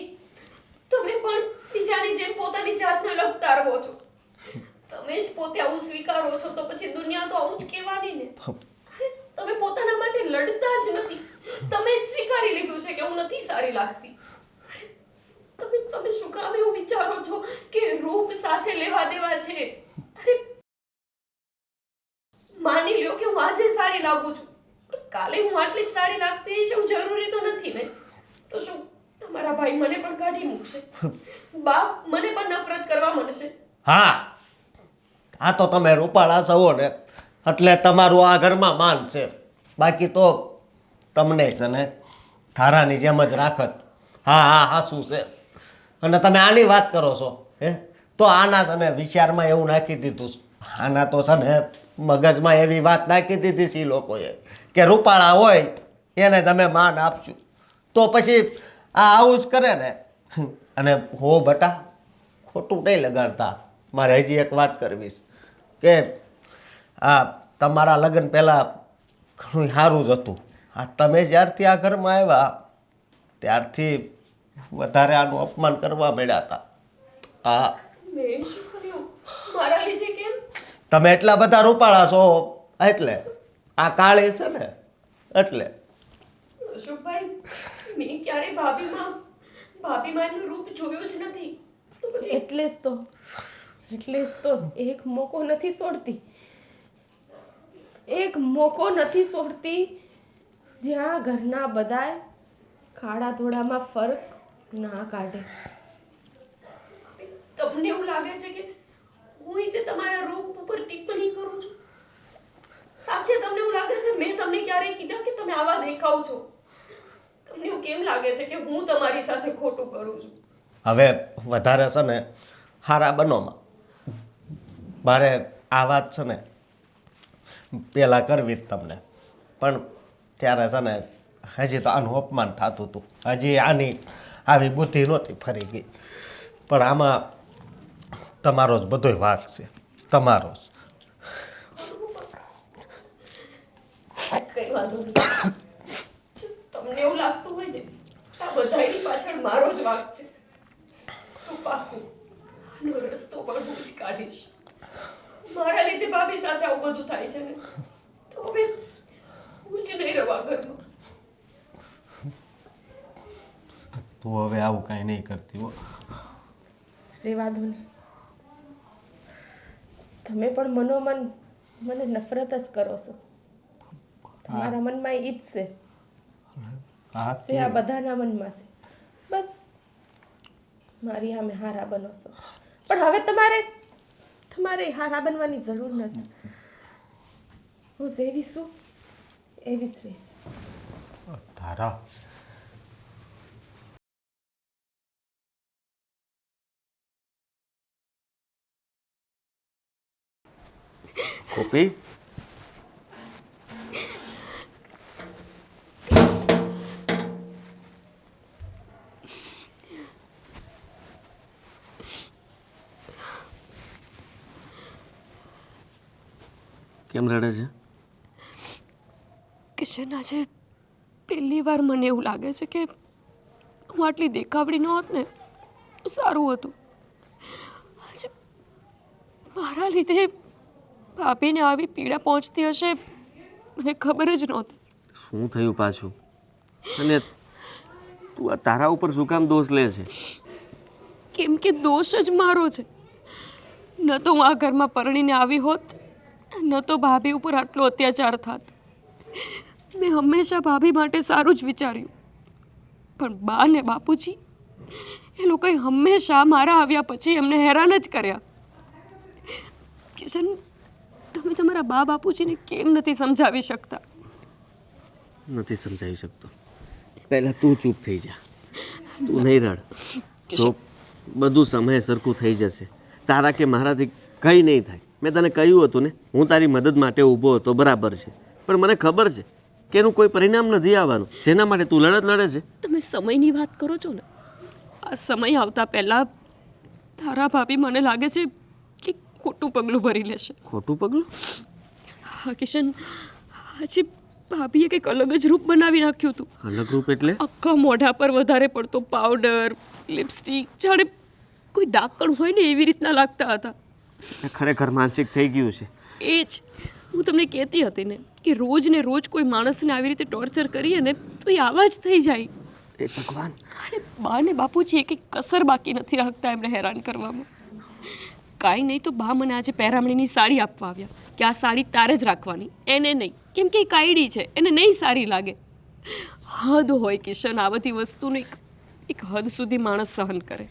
તમે પણ બીજાની જેમ પોતાની જાતને અલગ તારવો છો. તમે જ પોતે આવું સ્વીકારો છો તો પછી દુનિયા તો આવું જ કહેવાની ને. તમે પોતાના માટે લડતા જ નથી. તમે જ સ્વીકારી લીધું છે કે હું નથી સારી લાગતી. તમે શું કામ એવું વિચારો છો કે રૂપ સાથે લેવા દેવા છે? અરે, માની લ્યો કે હું આજે સારી લાગુ છું, કાલે હું આટલી જ સારી લાગતી હશે એવું જરૂરી તો નથી ને. તો શું તમારા ભાઈ મને પણ કાઢી મૂકશે? બાપ મને પણ નફરત કરવા મળશે? હા, આ તો તમે રૂપાળા છો ને એટલે તમારું આ ઘરમાં માન છે. બાકી તો તમને છે ને ધારાની જેમ જ રાખત. હા શું છે? અને તમે આની વાત કરો છો હે, તો આના તને વિચારમાં એવું નાખી દીધું છે. આના તો છે ને મગજમાં એવી વાત નાખી દીધી છે એ લોકોએ કે રૂપાળા હોય એને તમે માન આપજો. તો પછી આ આવું જ કરે ને. અને હો બટા, ખોટું નહીં લગાડતા. મારે હજી એક વાત કરવી છે કે આ તમારા લગ્ન પહેલાં ઘણું સારું જ હતું. આ તમે જ્યારથી આ ઘરમાં આવ્યા ત્યારથી વધારે આનું અપમાન કરવા માંડ્યા હતા. આ મેં શું કર્યું? મારા લીધે કેમ? તમે એટલા બધા રૂપાળા છો એટલે. આ કાળી છે ને એટલે. અશોકભાઈ, મેં ક્યારે ભાભીમાનું રૂપ જોયું જ નથી. તો પછી એટલે જ તો એક મોકો નથી છોડતી જ્યાં ઘરના બધાય કાળા ધોળામાં ફરક ના કાઢે. તમને એવું લાગે છે કે હું તે તમારા રૂપ ઉપર ટિપ્પણી કરું છું? સાચે તમને એવું લાગે છે મેં તમને ક્યારેય કીધા કે તમે આવા દેખાવ છો? તમને એવું કેમ લાગે છે કે હું તમારી સાથે ખોટું કરું છું? હવે વધારે છે ને હારા બનોમાં મારે આ વાત છે ને પહેલાં કરવી જ તમને, પણ ત્યારે છે ને હજી તો આનું અપમાન થતું હતું. હજી આની આવી બુદ્ધિ નહોતી ફરી ગઈ. પણ આમાં તમારો જ બધોય વાંક છે, તમારો જ. કઈ વાંધો નહીં. જો તમને એવું લાગતું હોય ને આ બધાની પાછળ મારો જ વાંક છે તો પાકું આનો રસ્તો પણ હું જ કાઢીશ. મારા લીધે ભાભી સાથે આવું બધું થાય છે ને તો હવે હું જ નહીં રવા ઘરમાં. તું હવે આવું કાંઈ નહીં કરતી હો. રેવા દો ને. તમે પણ મનોમન મને નફરત જ કરો છો. તમારા મનમાં ઈ જ છે હા જે આ બધાના મનમાં છે. બસ મારી સામે હારા બનો છો, પણ હવે તમારે હારા બનવાની જરૂર નથી. હું જેવી છું એવી જ રહીશ. તારા ગોપી, કેમ રડે છે? કિશન, આજે પહેલી વાર મને એવું લાગે છે કે હું આટલી દેખાવડી ન હોત ને તો સારું હતું. આજે મારા લીધે ભાભીને આવી પીડા પહોંચતી હશે મને ખબર જ નહોતી. શું થયું પાછું? અને તું આ તારા ઉપર શું કામ દોષ લે છે? કેમ કે દોષ જ મારો છે. ન તો હું આ ઘરમાં પરણીને આવી હોત, ન તો ભાભી ઉપર આટલો અત્યાચાર થાત. મેં હંમેશા ભાભી માટે સારું જ વિચાર્યું, પણ બા ને બાપુજી એ લોકોએ હંમેશા મારા આવ્યા પછી એમને હેરાન જ કર્યા. કિશન, તમે તમારા બા બાપુજીને કેમ નથી સમજાવી શકતા? નથી સમજાવી શકતો. પહેલા તું ચૂપ થઈ જા, તું નહીં રડ. જો બધું સમયે સરખું થઈ જશે. તારા કે મારાથી કંઈ નહીં થાય. મેં તને કહ્યું હતું ને, હું તારી મદદ માટે ઊભો હતો, બરાબર છે, પણ મને ખબર છે કે એનું કોઈ પરિણામ નથી આવવાનું જેના માટે તું લડત લડે છે. તમે સમયની વાત કરો છો ને, આ સમય આવતા પહેલા તારા ભાભી મને લાગે છે કે ખોટું પગલું ભરી લેશે. ખોટું પગલું? હા કિશન, હજી ભાભીએ કંઈક અલગ જ રૂપ બનાવી નાખ્યું હતું. અલગ રૂપ એટલે? આખા મોઢા પર વધારે પડતો પાવડર, લિપસ્ટિક, જાણે કોઈ ડાકણ હોય ને એવી રીતના લાગતા હતા. ખરેખર માનસિક થઈ ગયું છે. એ જ હું તમને કહેતી હતી ને કે રોજ ને રોજ કોઈ માણસને આવી રીતે ટોર્ચર કરીએ ને તો એ આવા જ થઈ જાય. એ ભગવાન! અને બા ને બાપુજી એક કસર બાકી નથી રાખતા એમને હેરાન કરવામાં. કાંઈ નહીં તો બા મને આજે પહેરામણીની સાડી આપવા આવ્યા કે આ સાડી તારે જ રાખવાની, એને નહીં, કેમ કે એ કાયડી છે, એને નહીં સારી લાગે. હદ હોય કિશન, આ બધી વસ્તુને એક હદ સુધી માણસ સહન કરે.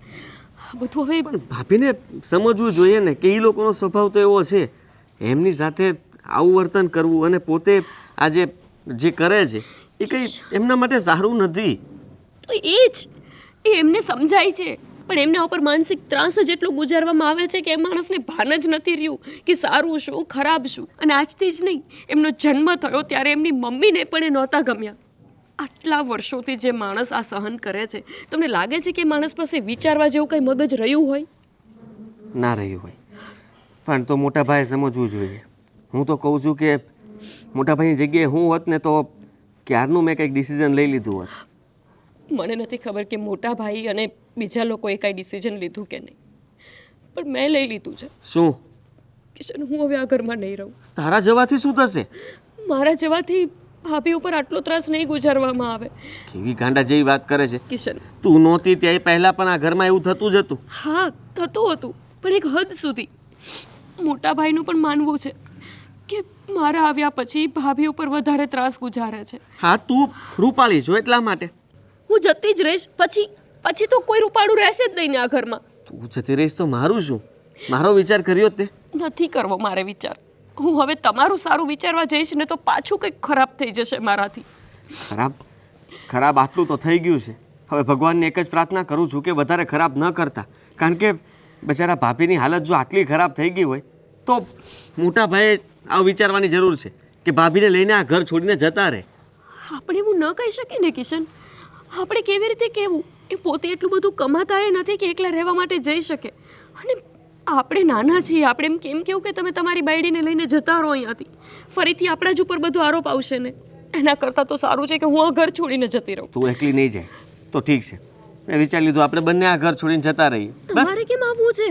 આ બધું હવે પણ ભાભીને સમજવું જોઈએ ને કે એ લોકોનો સ્વભાવ તો એવો છે. એમની સાથે આવું વર્તન કરવું અને પોતે આજે જે કરે છે એ કંઈ એમના માટે સારું નથી. તો એ જ એમને સમજાય છે, પણ એમના ઉપર માનસિક ત્રાસ જ એટલો ગુજારવામાં આવે છે કે એ માણસને ભાન જ નથી રહ્યું કે સારું શું ખરાબ શું. અને આજથી જ નહીં, એમનો જન્મ થયો ત્યારે એમની મમ્મીને પણ એ નહોતા ગમ્યા. આટલા વર્ષોથી જે માણસ આ સહન કરે છે, તમને લાગે છે કે માણસ પાસે વિચારવા જેવું કંઈ મગજ રહ્યું હોય? ના રહ્યું હોય. પણ તો મોટા ભાઈએ સમજવું જોઈએ. હું તો કહું છું કે મોટા ભાઈની જગ્યાએ હું હોત ને તો ક્યારનું મેં કંઈક ડિસિઝન લઈ લીધું હોત. મને નથી ખબર કે મોટા ભાઈ અને બીજા લોકોએ કાંઈ ડિસિઝન લીધું કે નહીં, પણ મેં લઈ લીધું છે. શું? કિશન, હું હવે આ ઘરમાં નહીં રહું. તારા જવાથી શું થશે? મારા જવાથી ભાભી ઉપર આટલો ત્રાસ નહીં ગુજારવામાં આવે. કેવી ગાંડા જેવી વાત કરે છે. કિશન, તું નહોતી ત્યાં પહેલાં પણ આ ઘરમાં એવું થતું જ હતું. હા થતું હતું, પણ એક હદ સુધી. મોટા ભાઈનું પણ માનવું છે કે મારા આવ્યા પછી ભાભી ઉપર વધારે ત્રાસ ગુજારે છે. હા, તું રૂપાળી છો એટલા માટે. હું જતી જ રહીશ, પછી તો કોઈ રૂપાળું રહેશે જ નહીં ને આ ઘરમાં. તું જતી રહીશ તો મારું શું? મારો વિચાર કર્યો તે નથી કરવો મારે વિચાર. હું હવે તમારું સારું વિચારવા જઈશ ને તો પાછું કંઈક ખરાબ થઈ જશે મારાથી. ખરાબ આટલું તો થઈ ગયું છે. હવે ભગવાનને એક જ પ્રાર્થના કરું છું કે વધારે ખરાબ ન કરતા. કારણ કે બચારા ભાભીની હાલત જો આટલી ખરાબ થઈ ગઈ હોય તો મોટા ભાઈએ આવું વિચારવાની જરૂર છે કે ભાભીને લઈને આ ઘર છોડીને જતા રહે. આપણે એવું ન કહી શકીએ ને કિશન. આપણે કેવી રીતે કહેવું? એ પોતે એટલું બધું કમાતા એ નથી કે એકલા રહેવા માટે જઈ શકે. અને આપણે નાના છીએ, આપણે એમ કેમ કેવું કે તમે તમારી બાયડીને લઈને જતા રહો અહીંયાથી? ફરીથી આપણા જ ઉપર બધું આરોપ આવશે ને. એના કરતાં તો સારું છે કે હું આ ઘર છોડીને જતી રહું. તું એકલી નહીં જાય તો ઠીક છે. મેં વિચારી લીધું આપણે બંને આ ઘર છોડીને જતા રહીએ. તમારે કેમ આવવું છે?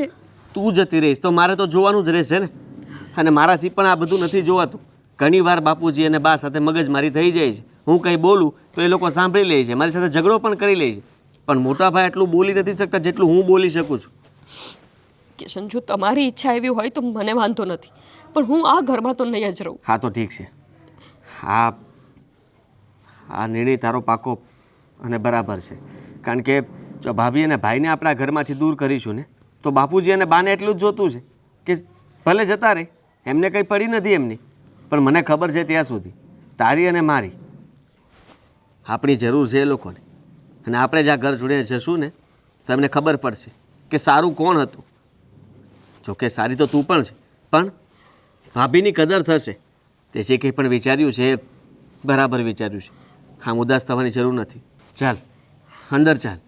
તું જતી રહીશ તો મારે તો જોવાનું જ રહેશે ને. અને મારાથી પણ આ બધું નથી જોવાતું. ઘણી વાર બાપુજી અને બા સાથે મગજમારી થઈ જાય છે. હું કંઈ બોલું તો એ લોકો સાંભળી લે છે, મારી સાથે ઝઘડો પણ કરી લે છે. પણ મોટા ભાઈ એટલું બોલી નથી શકતા જેટલું હું બોલી શકું છું. કિશન, જો તમારી ઈચ્છા એવી હોય તો મને વાંધો નથી, પણ હું આ ઘરમાં તો નહીં જ રહું. હા તો ઠીક છે. આ નિર્ણય તારો પાકો અને બરાબર છે. કારણ કે જો ભાભી અને ભાઈને આપણા ઘરમાંથી દૂર કરીશું ને તો બાપુજી અને બાને એટલું જ જોતું છે કે ભલે જતા રહે, એમને કંઈ પડી નથી એમની. પણ મને ખબર છે ત્યાં સુધી તારી અને મારી આપણી જરૂર છે એ લોકોને. અને આપણે જ આ ઘર છોડીને જશું ને તો એમને ખબર પડશે કે સારું કોણ હતું. જોકે સારી તો તું પણ છે, પણ ભાભીની કદર થશે. તે જે કંઈ પણ વિચાર્યું છે એ બરાબર વિચાર્યું છે. આમ ઉદાસ થવાની જરૂર નથી. ચાલ અંદર ચાલ.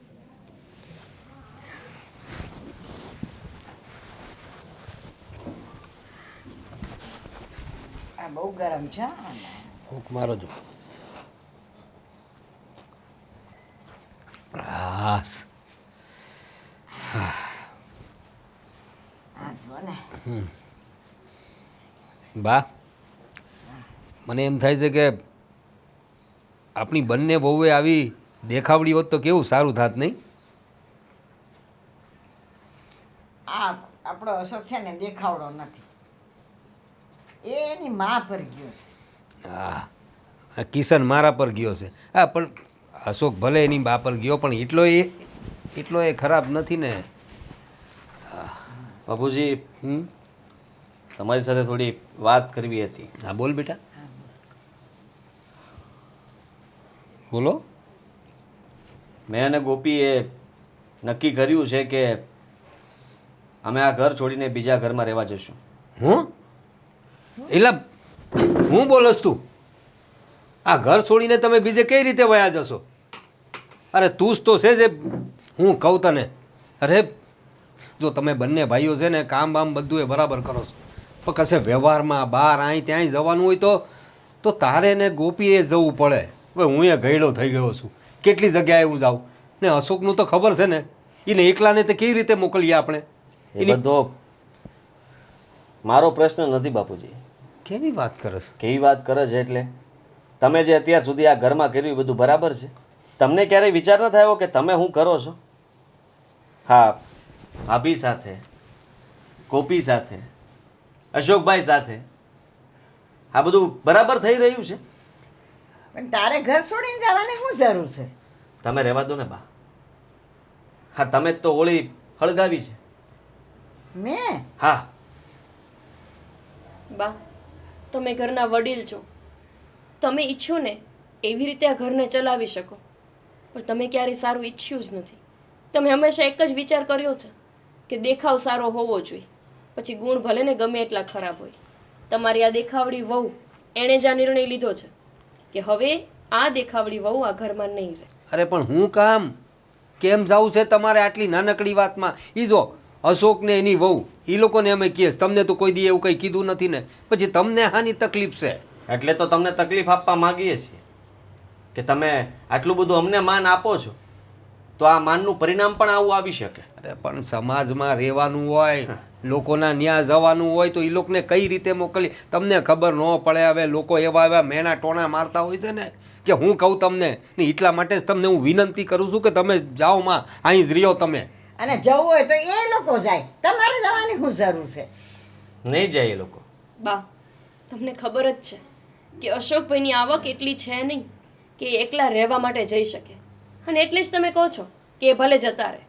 આ બહુ ગરમ છે હો. ફૂંક મારો જો. હાસ. આ જો ને બા, મને એમ થાય છે કે આપણી બંને વહુએ આવી દેખાવડી હોત તો કેવું સારું થાત નહીં? આ આપણો અશોક છે ને દેખાવડો નથી, એ એની મા પર ગયો છે. હા, આ કિશન મારા પર ગયો છે. હા, પણ અશોક ભલે એની બા પર ગયો પણ એટલો એ ખરાબ નથી ને. બાપુજી, તમારી સાથે થોડી વાત કરવી હતી. હા બોલ બેટા, બોલો. મેં અને ગોપીએ નક્કી કર્યું છે કે અમે આ ઘર છોડીને બીજા ઘરમાં રહેવા જઈશું. હું એટલે હું બોલસ તું? આ ઘર છોડીને તમે બીજે કઈ રીતે વયા જશો? અરે તું જ તો છે જે હું કહું તને. અરે જો તમે બંને ભાઈઓ છે ને કામ બામ બધું એ બરાબર કરો છો, પણ કશે વ્યવહારમાં બહાર અહીં ત્યાંય જવાનું હોય તો તારે ને ગોપીએ જવું પડે. હવે હું એ ગયડો થઈ ગયો છું, કેટલી જગ્યાએ હું જાઉં ને. અશોકનું તો ખબર છે ને, એને એકલાને તે કેવી રીતે મોકલીએ આપણે? એ બધો મારો પ્રશ્ન નથી બાપુજી. કેવી વાત કરસ? કેવી વાત કરે છે એટલે તમે જે અત્યાર સુધી આ ઘરમાં કર્યું એ બધું બરાબર છે? તમને ક્યારેય વિચાર ન થયો કે તમે શું કરો છો? હા, ભાભી સાથે, ગોપી સાથે, અશોકભાઈ સાથે આ બધું બરાબર થઈ રહ્યું છે? પણ તારે ઘર છોડીને જવાની શું જરૂર છે? તમે રહેવા દો ને બા. હા, તમે જ તો હોળી હળગાવી છે. મેં હા, બા, તમે ઘરના વડીલ છો, તમે ઈચ્છો ને એવી રીતે આ ઘરને ચલાવી શકો, પણ તમે ક્યારેય સારું ઈચ્છ્યું જ નથી. તમે હંમેશા એક જ વિચાર કર્યો છે કે દેખાવ સારો હોવો જોઈએ, પછી ગુણ ભલે ને ગમે એટલા ખરાબ હોય. તમારી આ દેખાવડી વહુ એણે જ આ નિર્ણય લીધો છે કે હવે આ દેખાવડી વહુ આ ઘરમાં નહીં રહે. અરે પણ હું કામ કેમ જાવું છે તમારે આટલી નાનકડી વાતમાં? એ જો અશોક ને એની વહુ એ લોકોને અમે કહીએ, તમને તો કોઈ દી એવું કંઈ કીધું નથી ને, પછી તમને હાની તકલીફ છે? એટલે તો તમને તકલીફ આપવા માંગીએ છીએ કે તમે આટલું બધું અમને માન આપો છો તો આ માનનું પરિણામ પણ આવું આવી શકે. અરે પણ સમાજમાં રહેવાનું હોય, લોકોના ન્યા જવાનું હોય તો એ લોકોને કઈ રીતે મોકલી? તમને ખબર ન પડે? હવે લોકો એવા એવા મેના ટોણા મારતા હોય છે ને કે હું કહું તમને ને, એટલા માટે જ તમને હું વિનંતી કરું છું કે તમે જાઓ માં, અહીં જ રહ્યો તમે. અને જવું હોય તો એ લોકો જાય, તમારે જવાની શું જરૂર છે? નહીં જાય એ લોકો. બા, તમને ખબર જ છે કે અશોકભાઈની આવક એટલી છે નહીં કે એ એકલા રહેવા માટે જઈ શકે, અને એટલે જ તમે કહો છો કે એ ભલે જતા રહે.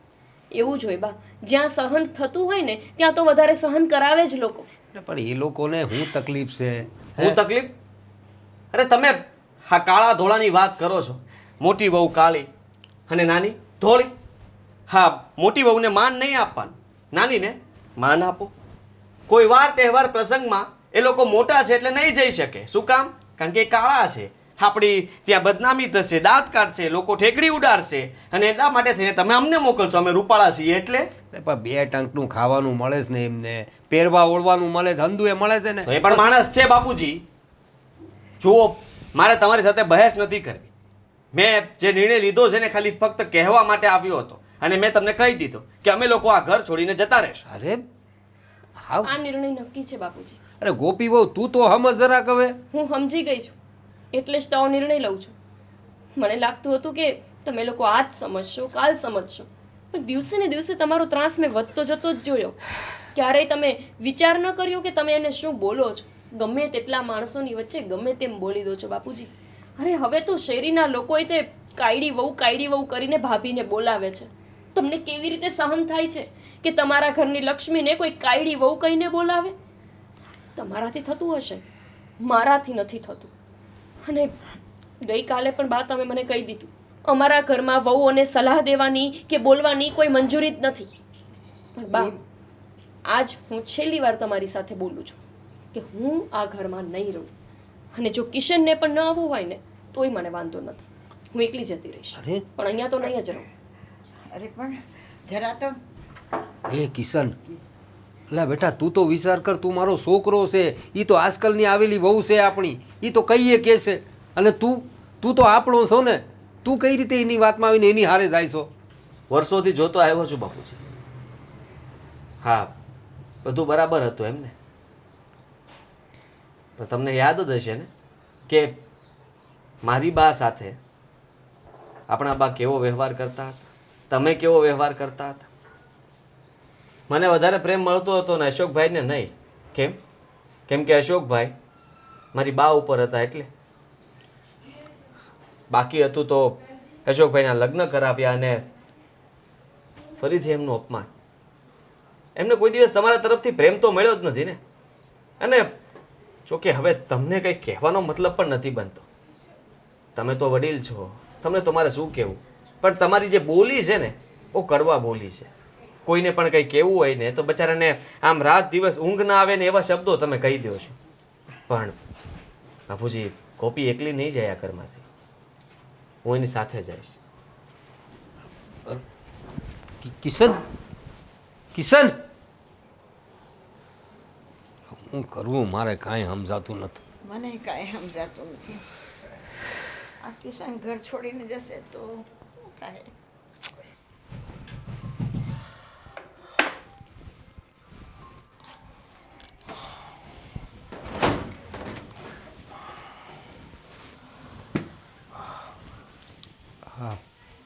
એવું જ હોય બા, જ્યાં સહન થતું હોય ને ત્યાં તો વધારે સહન કરાવે જ લોકો. પણ એ લોકોને હું તકલીફ છે? હું તકલીફ? અરે તમે હા કાળા ધોળાની વાત કરો છો. મોટી વહુ કાળી અને નાની ધોળી. હા, મોટી વહુને માન નહીં આપવાનું, નાનીને માન આપો. કોઈ વાર તહેવાર પ્રસંગમાં એ લોકો મોટા છે એટલે નહીં જઈ શકે. શું કામ? કારણ કે એ કાળા છે. આપણી ત્યાં બદનામી થશે, દાંત કાઢશે, લોકો ઠેકડી ઉડાડશે, અને એટલા માટે થઈને તમે અમને મોકલશો. અમે રૂપાળા છીએ એટલે. પણ બે ટંકનું ખાવાનું મળે છે ને, એમને પહેરવા ઓળવાનું મળે છે, હંધુએ મળે છે ને. તો એ પણ માણસ છે બાપુજી. જુઓ, મારે તમારી સાથે બહેસ નથી કરવી. મેં જે નિર્ણય લીધો છે ને ખાલી ફક્ત કહેવા માટે આવ્યો હતો, અને મેં તમને કહી દીધું કે અમે લોકો આ ઘર છોડીને જતા રહેશું. અરે હાવ, આ નિર્ણય નક્કી છે બાપુજી. અરે ગોપી બહુ તું તો સમજ જરાક હવે. હું સમજી ગઈ છું, એટલે જ તો આવો નિર્ણય લઉં છું. મને લાગતું હતું કે તમે લોકો આજ સમજશો, કાલ સમજશો, પણ દિવસે ને દિવસે તમારો ત્રાસ મેં વધતો જતો જ જોયો. ક્યારેય તમે વિચાર ન કર્યો કે તમે એને શું બોલો છો? ગમે તેટલા માણસોની વચ્ચે ગમે તેમ બોલી દો છો બાપુજી. અરે હવે તો શેરીના લોકોએ તે કાયડી વહુ કરીને ભાભીને બોલાવે છે. તમને કેવી રીતે સહન થાય છે કે તમારા ઘરની લક્ષ્મીને કોઈ કાયડી વહુ કહીને બોલાવે? તમારાથી થતું હશે, મારાથી નથી થતું. અને ગઈકાલે પણ બા તમે મને કહી દીધું, અમારા ઘરમાં વહુઓને સલાહ દેવાની કે બોલવાની કોઈ મંજૂરી જ નથી. પણ બા, આજ હું છેલ્લી વાર તમારી સાથે બોલું છું કે હું આ ઘરમાં નહીં રહું. અને જો કિશનને પણ ન આવવું હોય ને તોય મને વાંધો નથી, હું એકલી જતી રહીશ. અરે પણ અહીંયા તો નહીં જ રહું. અરે પણ જરા તો એ કિશન, એટલે બેટા તું તો વિચાર કર, તું મારો છોકરો છે, એ તો આજકાલની આવેલી વહુ છે આપણી, એ તો કહીએ કે છે. અને તું તો આપણો છો ને, તું કઈ રીતે એની વાતમાં આવીને એની હારે જાય છો? વર્ષોથી જોતો આવ્યો છું બાપુજી. હા, બધું બરાબર હતું એમ ને. પણ તમને યાદ જ હશે ને કે મારી બા સાથે આપણા બા કેવો વ્યવહાર કરતા હતા, તમે કેવો વ્યવહાર કરતા હતા. મને વધારે પ્રેમ મળતો હતો ને અશોકભાઈને નહીં. કેમ? કેમ કે અશોકભાઈ મારી બા ઉપર હતા એટલે. બાકી હતું તો અશોકભાઈના લગ્ન કરાવ્યા અને ફરીથી એમનું અપમાન. એમને કોઈ દિવસ તમારા તરફથી પ્રેમ તો મળ્યો જ નથી ને. અને જોકે હવે તમને કંઈ કહેવાનો મતલબ પણ નથી બનતો. તમે તો વડીલ છો, તમને તો મારે શું કહેવું. પણ તમારી જે બોલી છે ને બહુ કડવા બોલી છે. કોઈને પણ કંઈ કહેવું હોય ને તો બચારાને આમ રાત દિવસ ઊંઘ ના આવે ને એવા શબ્દો તમે કહી દો છો. પણ બાપુજી, ગોપી એકલી નહીં જાય આ ઘરમાંથી, હું એની સાથે જઈશ. કિશન, કિશન, હું કરવું મારે કાંઈ સમજાતું નથી. મને કાંઈ સમજાતું નથી. આ કિશન ઘર છોડીને જશે તો શું થાય? હા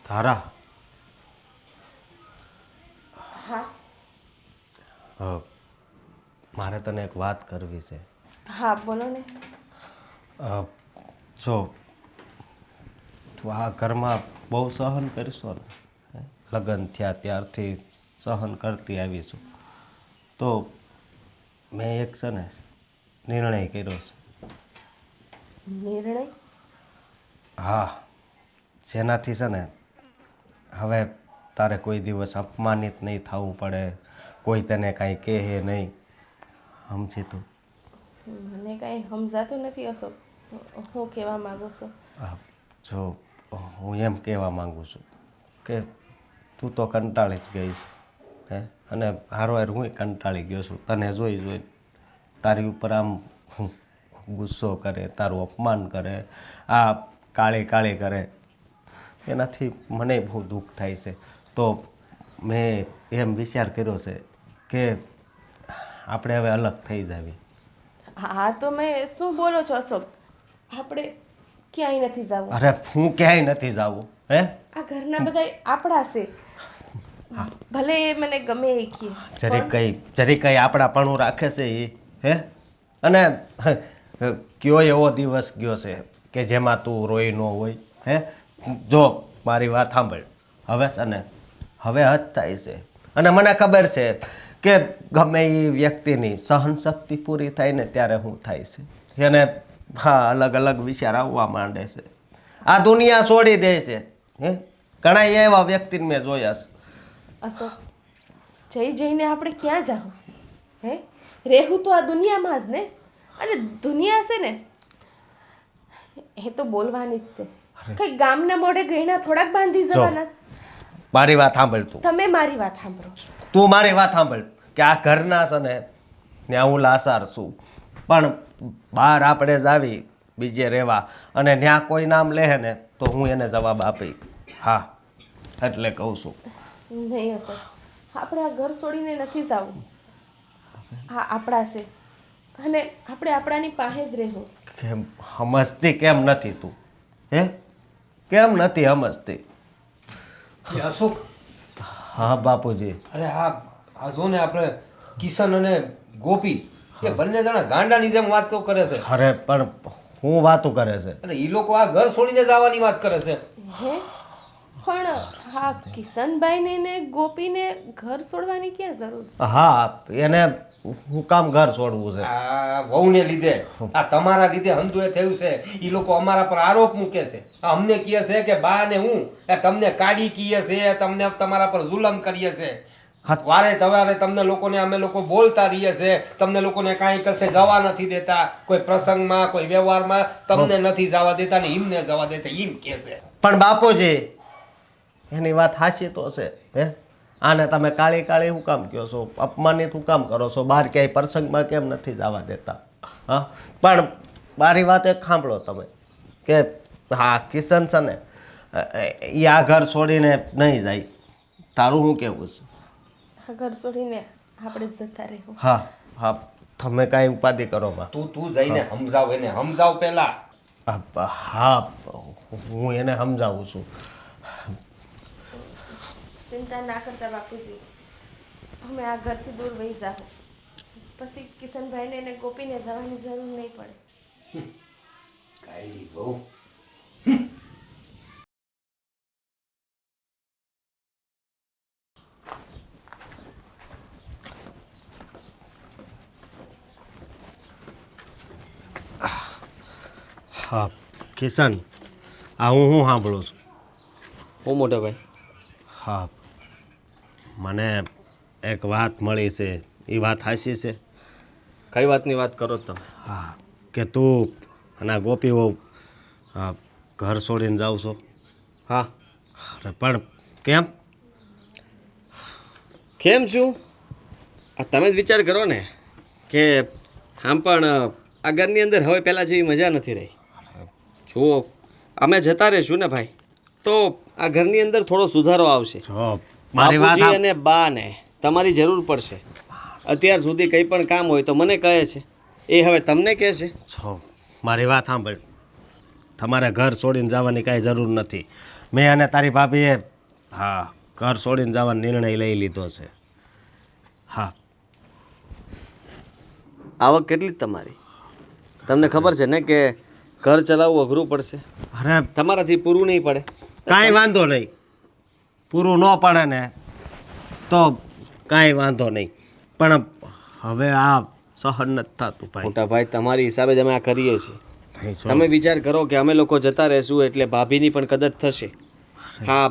તારા, હા મારે તને એક વાત કરવી છે. હા બોલો ને. જો તું આ ઘરમાં બહુ સહન કરશો ને, લગ્ન થયા ત્યારથી સહન કરતી આવી છું, તો મેં એક છે ને નિર્ણય કર્યો છે. નિર્ણય? હા, જેનાથી છે ને હવે તારે કોઈ દિવસ અપમાનિત નહીં થવું પડે, કોઈ તને કાંઈ કહે નહીં. સમજી તું? મને કાંઈ સમજાતું નથી અશોક, હું કહેવા માંગુ છું. જો હું એમ કહેવા માગું છું કે તું તો કંટાળી જ ગઈ છે, હે, અને હારવાર હું કંટાળી ગયો છું. તને જોઈ તારી ઉપર આમ ગુસ્સો કરે, તારું અપમાન કરે, આ કાળી કાળી કરે, એનાથી મને બહુ દુઃખ થાય છે. તો મેં એમ વિચાર કર્યો છે કે આપણે હવે અલગ થઈ જાવી. હા તો મેં શું બોલો છો અશોક? આપણે ક્યાંય નથી જવું. અરે હું ક્યાંય નથી જાવું, હે? આ ઘરના બધા આપણા છે, ભલે એ મને ગમે એ કહે. જરી કઈ આપણાપણું રાખે છે એ, હે? અને કયો એવો દિવસ ગયો છે કે જેમાં તું રોઈ ન હોય, હે? જો મારી વાત સાંભળ, હવે છે ને હવે હદ થાય છે. અને મને ખબર છે કે ગમે એ વ્યક્તિની સહનશક્તિ પૂરી થાય ને ત્યારે શું થાય છે, એને હા અલગ અલગ વિચાર આવવા માંડે છે, આ દુનિયા છોડી દે છે, હે? ઘણા એવા વ્યક્તિને મેં જોયા છે. અશોક, જઈને આપણે ક્યાં જાઉં? હે, રહેવું તો આ દુનિયામાં જ ને. અને દુનિયા છે ને એ તો બોલવાની જ છે. કઈ ગામના મોઢે ગયણા થોડાક બાંધી જવાના છે. મારી વાત સાંભળ તું. તમે મારી વાત સાંભળો. તું મારી વાત સાંભળ કે આ ઘરના છે ને ત્યાં હું લાસાર છું, પણ બહાર આપણે જ આવી બીજે રહેવા અને ત્યાં કોઈ નામ લે ને તો હું એને જવાબ આપી. હા, એટલે કહું છું. નહીં અશોક, આપણે આ ઘર છોડીને નથી જવું. હા આપણા છે અને આપણે આપણાની પાસે જ રહેવું. કેમ સમજતી કેમ નથી તું, હે? કેમ નથી સમજતી? અશોક, હા બાપુજી. અરે આ જો ને આપણે કિશન અને ગોપી એ બંને જણા ગાંડાની જેમ વાત તો કરે છે. અરે પણ હું વાતો કરે છે. અને એ લોકો આ ઘર છોડીને જવાની વાત કરે છે. હે, પણ હા કિશનભાઈને ને ગોપીને ઘર છોડવાની ક્યાં જરૂર છે? હા એને હું કામ ઘર છોડવું છે? આ વહુને લીધે, આ તમારા લીધે હંધુએ થયું છે. ઈ લોકો અમારા પર આરોપ મૂકે છે. આ અમને કહે છે કે બા ને હું એ તમને કાઢી કીએ છે, તમને તમારા પર જુલમ કરીએ છે. હા. વારે તવારે તમને લોકોને અમે લોકો બોલતા રહીએ છે. તમને લોકોને કાંઈ કશે જવા નથી દેતા, કોઈ પ્રસંગમાં કોઈ વ્યવહારમાં તમને નથી જવા દેતા ને એમને જવા દેતા, એમ કહે છે. પણ બાપુજી એની વાત હાચી તો છે. હે આને તમે કાળી કાળી શું કામ કહો છો? અપમાનિત શું કામ કરો છો? બહાર ક્યાંય પ્રસંગમાં કેમ નથી જવા દેતા? હા પણ મારી વાત એક સાંભળો તમે કે હા કિશન છે ને એ આ ઘર છોડીને નહીં જાય. તારું શું કહેવું છે? આ ઘર છોડીને આપણે જતા રહેવું. હા હા તમે કાંઈ ઉપાધિ કરો માં. તું જઈને સમજાવ, એને સમજાવ પેલા. હા હું એને સમજાવું છું. ચિંતા ના કરતા બાપુજી, અમે આ ઘરથી દૂર વહી જાવ, પછી કિશનભાઈને અને ગોપીને જવાની જરૂર નહીં પડે. કાયડી બહુ. હા કિશન આ હું સાંભળું છું. હું મોટા ભાઈ. હા મને એક વાત મળી છે. એ વાત સાચી છે? કઈ વાતની વાત કરો તમે? હા કે તું અને ગોપી વહુ ઘર છોડીને જાવ છો? હા. અરે પણ કેમ? કેમ છું? આ તમે જ વિચાર કરો ને કે આમ પણ આ ઘરની અંદર હવે પહેલાં જેવી મજા નથી રહી. જુઓ અમે જતા રહીશું ને ભાઈ તો આ ઘરની અંદર થોડો સુધારો આવશે. જો મારી વાત બાપુજી અને બા ને તમારી જરૂર પડશે. અત્યાર સુધી કંઈ પણ કામ હોય તો મને કહે છે, એ હવે તમને કહે છે. છો મારી વાત સાંભળ. તમારે ઘર છોડીને જવાની કાંઈ જરૂર નથી. મેં અને તારી ભાભીએ હા ઘર છોડીને જવાનો નિર્ણય લઈ લીધો છે. હા આવક કેટલી જ તમારી? તમને ખબર છે ને કે ઘર ચલાવવું અઘરું પડશે, અરે તમારાથી પૂરું નહીં પડે. કાંઈ વાંધો નહીં. પૂરું ન પડે ને તો કાંઈ વાંધો નહીં, પણ હવે આ સહન નથી થતું ભાઈ. મોટા ભાઈ તમારી હિસાબે જ અમે આ કરીએ છીએ. નહીં છો. તમે વિચાર કરો કે અમે લોકો જતા રહીશું એટલે ભાભીની પણ કદર થશે. હા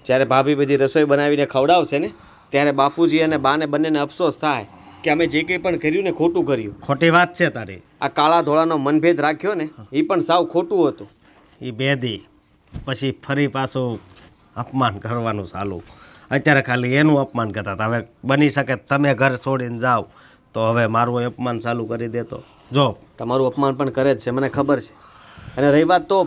જ્યારે ભાભી બધી રસોઈ બનાવીને ખવડાવશે ને ત્યારે બાપુજી અને બાને બંનેને અફસોસ થાય કે અમે જે કંઈ પણ કર્યું ને ખોટું કર્યું. ખોટી વાત છે તારી. આ કાળા ધોળાનો મનભેદ રાખ્યો ને એ પણ સાવ ખોટું હતું. એ બેદી પછી ફરી પાછું અપમાન કરવાનું ચાલુ. અત્યારે ખાલી એનું અપમાન કરતા હતા. હવે બની શકે તમે ઘર છોડીને જાઓ તો હવે મારું અપમાન ચાલુ કરી દેતો. જો તમારું અપમાન પણ કરે જ છે મને ખબર છે. અને રહી વાત તો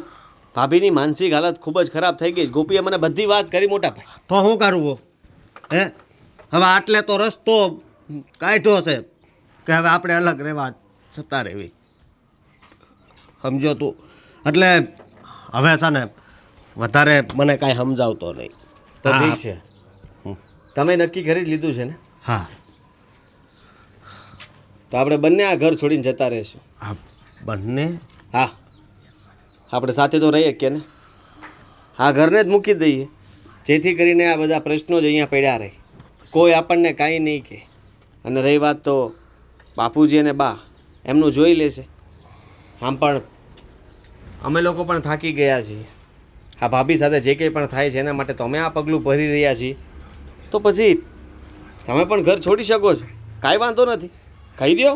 ભાભીની માનસિક હાલત ખૂબ જ ખરાબ થઈ ગઈ. ગોપીએ મને બધી વાત કરી મોટા ભાઈ. તો શું કરવું? હે હવે આટલે તો રસ્તો કાઢ્યો છે કે હવે આપણે અલગ રહેવા જતા રહેવી. સમજો તું? એટલે હવે છે ને વધારે મને કાંઈ સમજાવતો નહીં. તો ઠીક છે, તમે નક્કી કરી જ લીધું છે ને? હા તો આપણે બંને આ ઘર છોડીને જતા રહીશું. હા બંને? હા આપણે સાથે તો રહીએ કે ને. આ ઘરને જ મૂકી દઈએ જેથી કરીને આ બધા પ્રશ્નો જ અહીંયા પડ્યા રહે, કોઈ આપણને કાંઈ નહીં કહે. અને રહી વાત તો બાપુજી અને બા એમનું જોઈ લેશે. આમ પણ અમે લોકો પણ થાકી ગયા છીએ. આ ભાભી સાથે જે કંઈ પણ થાય છે એના માટે તો અમે આ પગલું ભરી રહ્યા છીએ. તો પછી તમે પણ ઘર છોડી શકો છો, કાંઈ વાંધો નથી, કહી દો.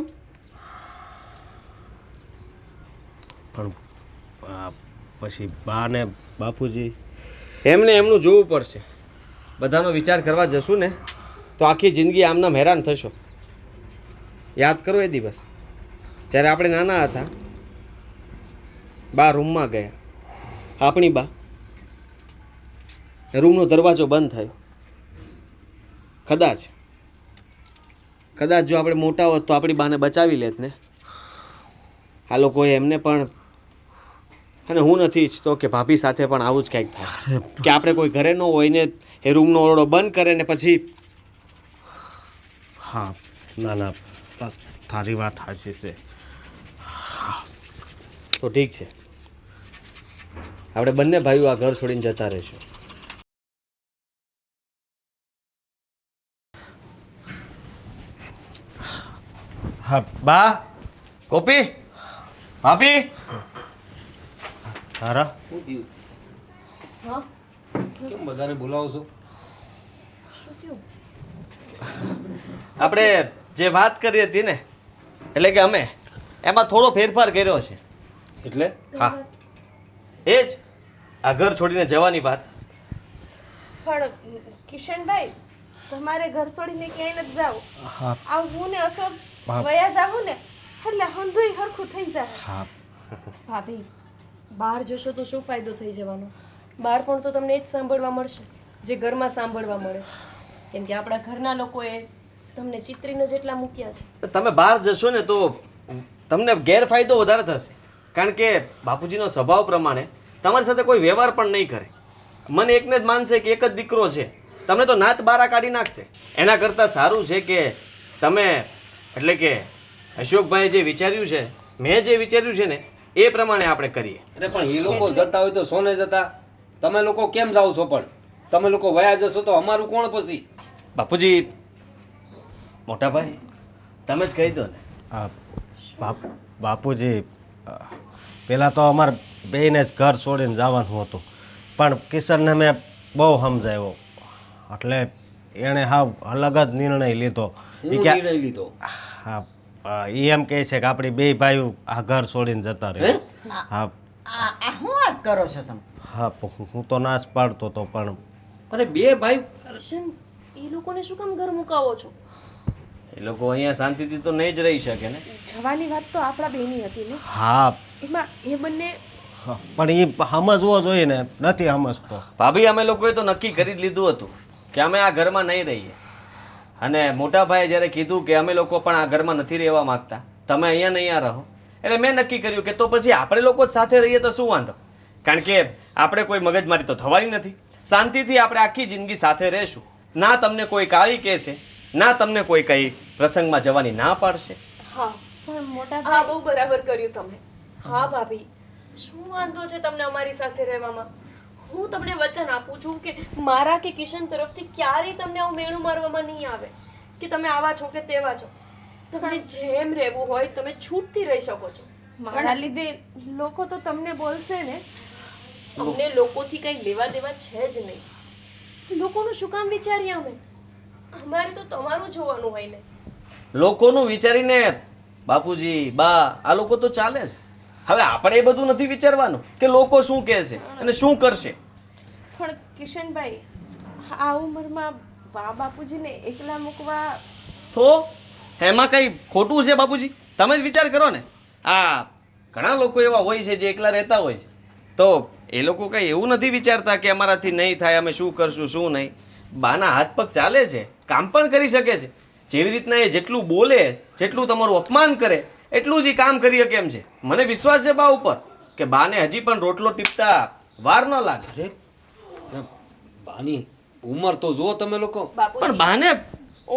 પણ પછી બા ને બાપુજી? એમને એમનું જોવું પડશે. બધાનો વિચાર કરવા જશું ને તો આખી જિંદગી આમનામ હેરાન થશો. યાદ કરો એ દિવસ જ્યારે આપણે નાના હતા, બા રૂમમાં ગયા, આપણી બા, રૂમનો દરવાજો બંધ થયો. કદાચ જો આપણે મોટા હોત તો આપણી બાને બચાવી લેત ને. આ લોકોએ એમને પણ, અને હું નથી ઈચ્છતો કે ભાભી સાથે પણ આવું જ કંઈક થાય કે આપણે કોઈ ઘરે ન હોય ને એ રૂમનો ઓરડો બંધ કરે ને પછી. હા ના ના તારી વાત સાચી છે. તો ઠીક છે, આપણે બંને ભાઈઓ આ ઘર છોડીને જતા રહીશું. હા બા ગોપી ભાભી હારા શું થયું હા કેમ બધાને બોલાવો છો શું થયું? આપણે જે વાત કરી હતી ને એટલે કે અમે એમાં થોડો ફેરફાર કર્યો છે. એટલે હા એ જ આ ઘર છોડીને જવાની વાત. પણ કિશનભાઈ તમારે ઘર છોડીને ક્યાંય નથી જાવ. હા આ હું ને અશોક હા. વયા જાવું ને એટલે હંધુય હરખું થઈ જાય. હા ભાભી બહાર જશો તો શું ફાયદો થઈ જવાનો? બહાર પણ તો તમને એ જ સાંભળવા મળશે જે ઘરમાં સાંભળવા મળે છે. કેમ કે આપણા ઘરના લોકોએ તમને ચિત્રીને જેટલા મૂક્યા છે. તમે બહાર જશો ને તો તમને ગેરફાયદો વધારે થશે. કારણ કે બાપુજીનો સ્વભાવ પ્રમાણે તમારી સાથે કોઈ વ્યવહાર પણ નહીં કરે. મને એકને જ માનશે કે એક જ દીકરો છે, તમને તો નાત બારા કાઢી નાખશે. એના કરતાં સારું છે કે તમે એટલે કે અશોકભાઈ જે વિચાર્યું છે, મેં જે વિચાર્યું છે ને એ પ્રમાણે આપણે કરીએ. અરે પણ એ લોકો જતા હોય તો સોને જતા, તમે લોકો કેમ જાઓ છો? પણ તમે લોકો વયા જશો તો અમારું કોણ પછી? બાપુજી મોટા ભાઈ તમે જ કહી દો ને. આ બાપુજી પહેલાં તો અમારે બેયને જ ઘર છોડીને જવાનું હતું, પણ કિશનને મેં બહુ સમજાવ્યો એટલે એણે હાવ અલગ જ નિર્ણય લીધો. હું ઈ કે નિર્ણય લીધો? હા એ એમ કહે છે કે આપણી બે ભાઈઓ આ ઘર છોડીને જતા રહે. હા આ શું વાત કરો છો તમે? હા હું તો નાશ પાડતો હતો પણ અરે બે ભાઈ કિશન એ લોકોને શું કામ ઘર મુકાવો છો? એ લોકો અહીંયા શાંતિથી તો નહીં જ રહી શકે ને. જવાની વાત તો આપણા બેની હતી ને. હા એમાં એ બંને પણ એ સમજવો જોઈએ ને, નથી સમજતો. ભાભી અમે લોકોએ તો નક્કી કરી જ લીધું હતું કે અમે આ ઘરમાં નહીં રહીએ. અને મોટા ભાઈએ જ્યારે કીધું કે અમે લોકો પણ આ ઘરમાં નથી રહેવા માંગતા, તમે અહીંયા ને અહીંયા રહો, એટલે મેં નક્કી કર્યું કે તો પછી આપણે લોકો જ સાથે રહીએ તો શું વાંધો. કારણ કે આપણે કોઈ મગજમારી તો થવાની નથી. શાંતિથી આપણે આખી જિંદગી સાથે રહેશું. ના તમને કોઈ કાળી કહેશે, ના તમને કોઈ કઈ પ્રસંગમાં જવાની ના પાડશે. હા પણ મોટા હા બહુ બરાબર કર્યું તમે. હા ભાભી શું વાંધો છે તમને અમારી સાથે રહેવામાં? હું તમને વચન આપું છું કે મારા કે કિશન તરફથી ક્યારેય તમને આવું મેણું મારવામાં નહીં આવે કે તમે આવા છો કે તેવા છો. તમને જેમ રહેવું હોય તમે છૂટથી રહી શકો છો. મારા લીધે લોકો તો તમને બોલશે ને. અમને લોકોથી કંઈ લેવા દેવા છે જ નહીં. લોકોનું શું કામ વિચારીએ અમે? અમારે તો તમારું જોવાનું હોય ને. લોકોનું વિચારીને બાપુજી બા આ લોકો તો ચાલે જ. હવે આપણે એ બધું નથી વિચારવાનું કે લોકો શું કહેશે અને શું કરશે. પણ કિશનભાઈ આ ઉંમરમાં બા બાપુજીને એકલા મૂકવા તો એમાં કંઈ ખોટું છે બાપુજી? તમે જ વિચાર કરો ને. આ ઘણા લોકો એવા હોય છે જે એકલા રહેતા હોય છે, તો એ લોકો કંઈ એવું નથી વિચારતા કે અમારાથી નહીં થાય, અમે શું કરશું શું નહીં. બાના હાથ પગ ચાલે છે, કામ પણ કરી શકે છે. જેવી રીતના એ જેટલું બોલે, જેટલું તમારું અપમાન કરે એટલું જ એ કામ કરી શકે એમ છે. મને વિશ્વાસ છે બા ઉપર કે બાને હજી પણ રોટલો ટીપતા વાર ન લાગે. અરે બાની ઉંમર તો જુઓ તમે લોકો. પણ બાપુજી બાને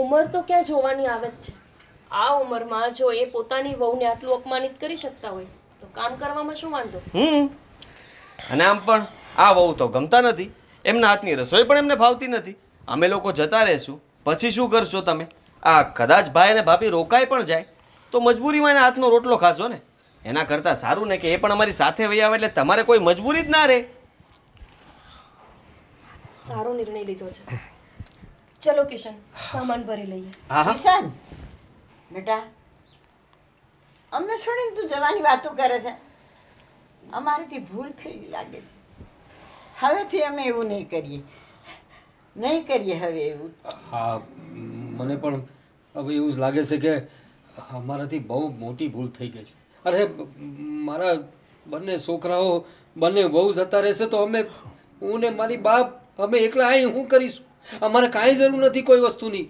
ઉંમર તો ક્યાં જોવાની આવે જ છે. આ ઉંમરમાં જો એ પોતાની વહુને આટલું અપમાનિત કરી શકતા હોય તો કામ કરવામાં શું વાંધો? અને આમ પણ આ વહુ તો ગમતા નથી, એમના હાથની રસોઈ પણ એમને ભાવતી નથી. અમે લોકો જતા રહેશું પછી શું કરશો તમે? આ કદાચ ભાઈ અને ભાભી રોકાઈ પણ જાય તો મજબૂરીમાં એના હાથનો રોટલો ખાશો ને. એના કરતાં સારું ને કે એ પણ અમારી સાથે વહી આવે એટલે તમારે કોઈ મજબૂરી જ ના રહે. સારો નિર્ણય લીધો છે. ચલો કિશન સામાન ભરી લઈએ. હા હા કિશન બેટા, અમને છોડીને તું જવાની વાતો કરે છે. અમારીથી ભૂલ થઈ ગઈ લાગે છે. હવેથી અમે એવું નહીં કરીએ હવે એવું. હા મને પણ હવે એવું જ લાગે છે કે અમારાથી બહુ મોટી ભૂલ થઈ ગઈ છે. અરે મારા બંને છોકરાઓ બંને બહુ જતા રહેશે તો અમે હું ને મારી બાપ અમે એકલા અહીં શું કરીશું? અમારે કાંઈ જરૂર નથી કોઈ વસ્તુની.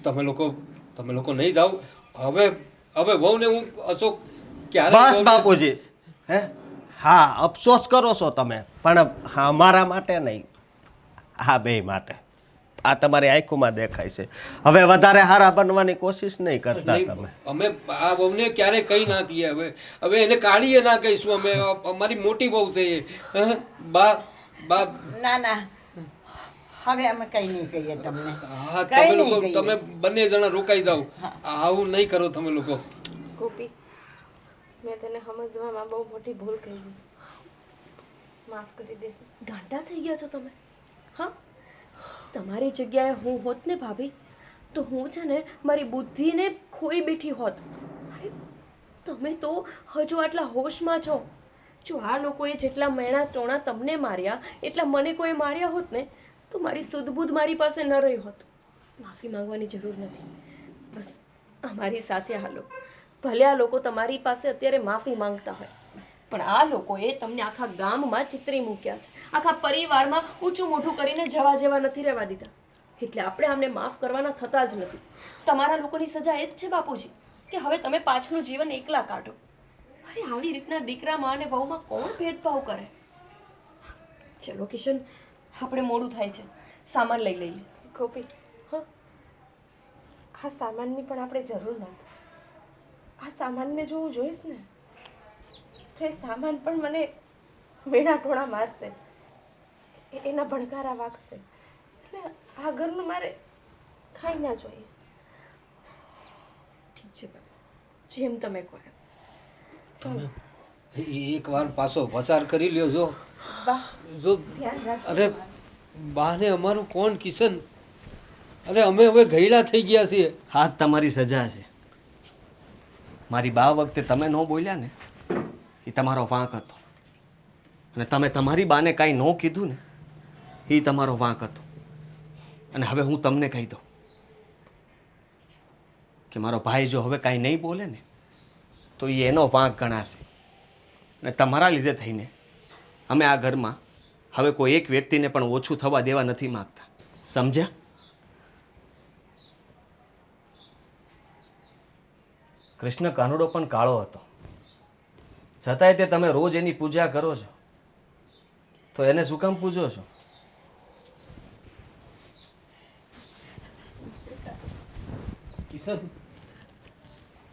તમે લોકો નહીં જાઓ. હવે વહુને હું અશોક ક્યારે બસ બાપુજી. હે હા અફસોસ કરો છો તમે, પણ હા મારા માટે નહીં, આ બે માટે. આ તમારી આંખોમાં દેખાય છે. હવે વધારે હારા બનવાની કોશિશ નહીં કરતા નહીં, તમે. અમે આ વહુને ક્યારે કઈ ના કહીએ. હવે એને કાઢીએ ના કહીશું અમે. અમારી મોટી વહુ છે એ. બા ના હવે અમે કઈ નહીં કહીએ તમને હા કઈ તમે નહીં લોકો કહીએ. તમે બંને જણા રોકાઈ જાઓ આવું નહીં કરો તમે લોકો ગોપી મેં તને સમજવામાં બહુ મોટી ભૂલ કરી માફ કરી દેશે ગાંડા થઈ ગયા છો તમે હા તમારી જગ્યાએ હું હોત ને ભાભી તો હું છે ને મારી બુદ્ધિને ખોઈ બેઠી હોત. અરે તમે તો હજુ આટલા હોશમાં છો. જો આ લોકોએ જેટલા મેણા ટોણા તમને માર્યા એટલા મને કોઈ માર્યા હોત ને તો મારી સુધબુધ મારી પાસે ન રહી હોત. માફી માંગવાની જરૂર નથી. બસ અમારી સાથે હાલો. ભલે આ લોકો તમારી પાસે અત્યારે માફી માંગતા હોય પણ આ લોકોએ તમને આખા ગામમાં ચિતરી મૂક્યા છે. આખા પરિવારમાં ઊંચું મોઢું કરીને જવા જેવા નથી રહેવા દીધા. એટલે આપણે આમને માફ કરવાના થતા જ નથી. તમારા લોકોની સજા એ જ છે બાપુજી કે હવે તમે પાછળનું જીવન એકલા કાઢો. અરે આવી રીતના દીકરામાં અને વહુમાં કોણ ભેદભાવ કરે? ચલો કિશન આપણે મોડું થાય છે, સામાન લઈ લઈએ. ગોપી હા આ સામાનની પણ આપણે જરૂર નથી. આ સામાનને જો હું જોઈશ ને તો એ સામાન પણ મને વેણા ટોણા મારશે, એના ભણકારા વાગશે. એટલે આ ઘરનું મારે ખાઈ ના જોઈએ. ઠીક છે બાપુ, જેમ તમે કહો એમ. ચાલો એક વાર પાછો વસાર કરી લ્યો જો બા જો ધ્યાન રાખજો. અરે બાને અમારું કોણ કિશન અરે અમે હવે ગયડા થઈ ગયા છીએ હા તમારી સજા છે. મારી બા વખતે તમે ન બોલ્યા ને એ તમારો વાંક હતો અને તમે તમારી બાને કાંઈ ન કીધું ને એ તમારો વાંક હતો. અને હવે હું તમને કહી દઉં કે મારો ભાઈ જો હવે કાંઈ નહીં બોલે ને તો એ એનો વાંક ગણાશે. અને તમારા લીધે થઈને અમે આ ઘરમાં હવે કોઈ એક વ્યક્તિને પણ ઓછું થવા દેવા નથી માગતા. સમજ્યા? કૃષ્ણ કાનુડો પણ કાળો હતો છતાંય તે તમે રોજ એની પૂજા કરો છો તો એને શું કામ પૂજો છો? કિશન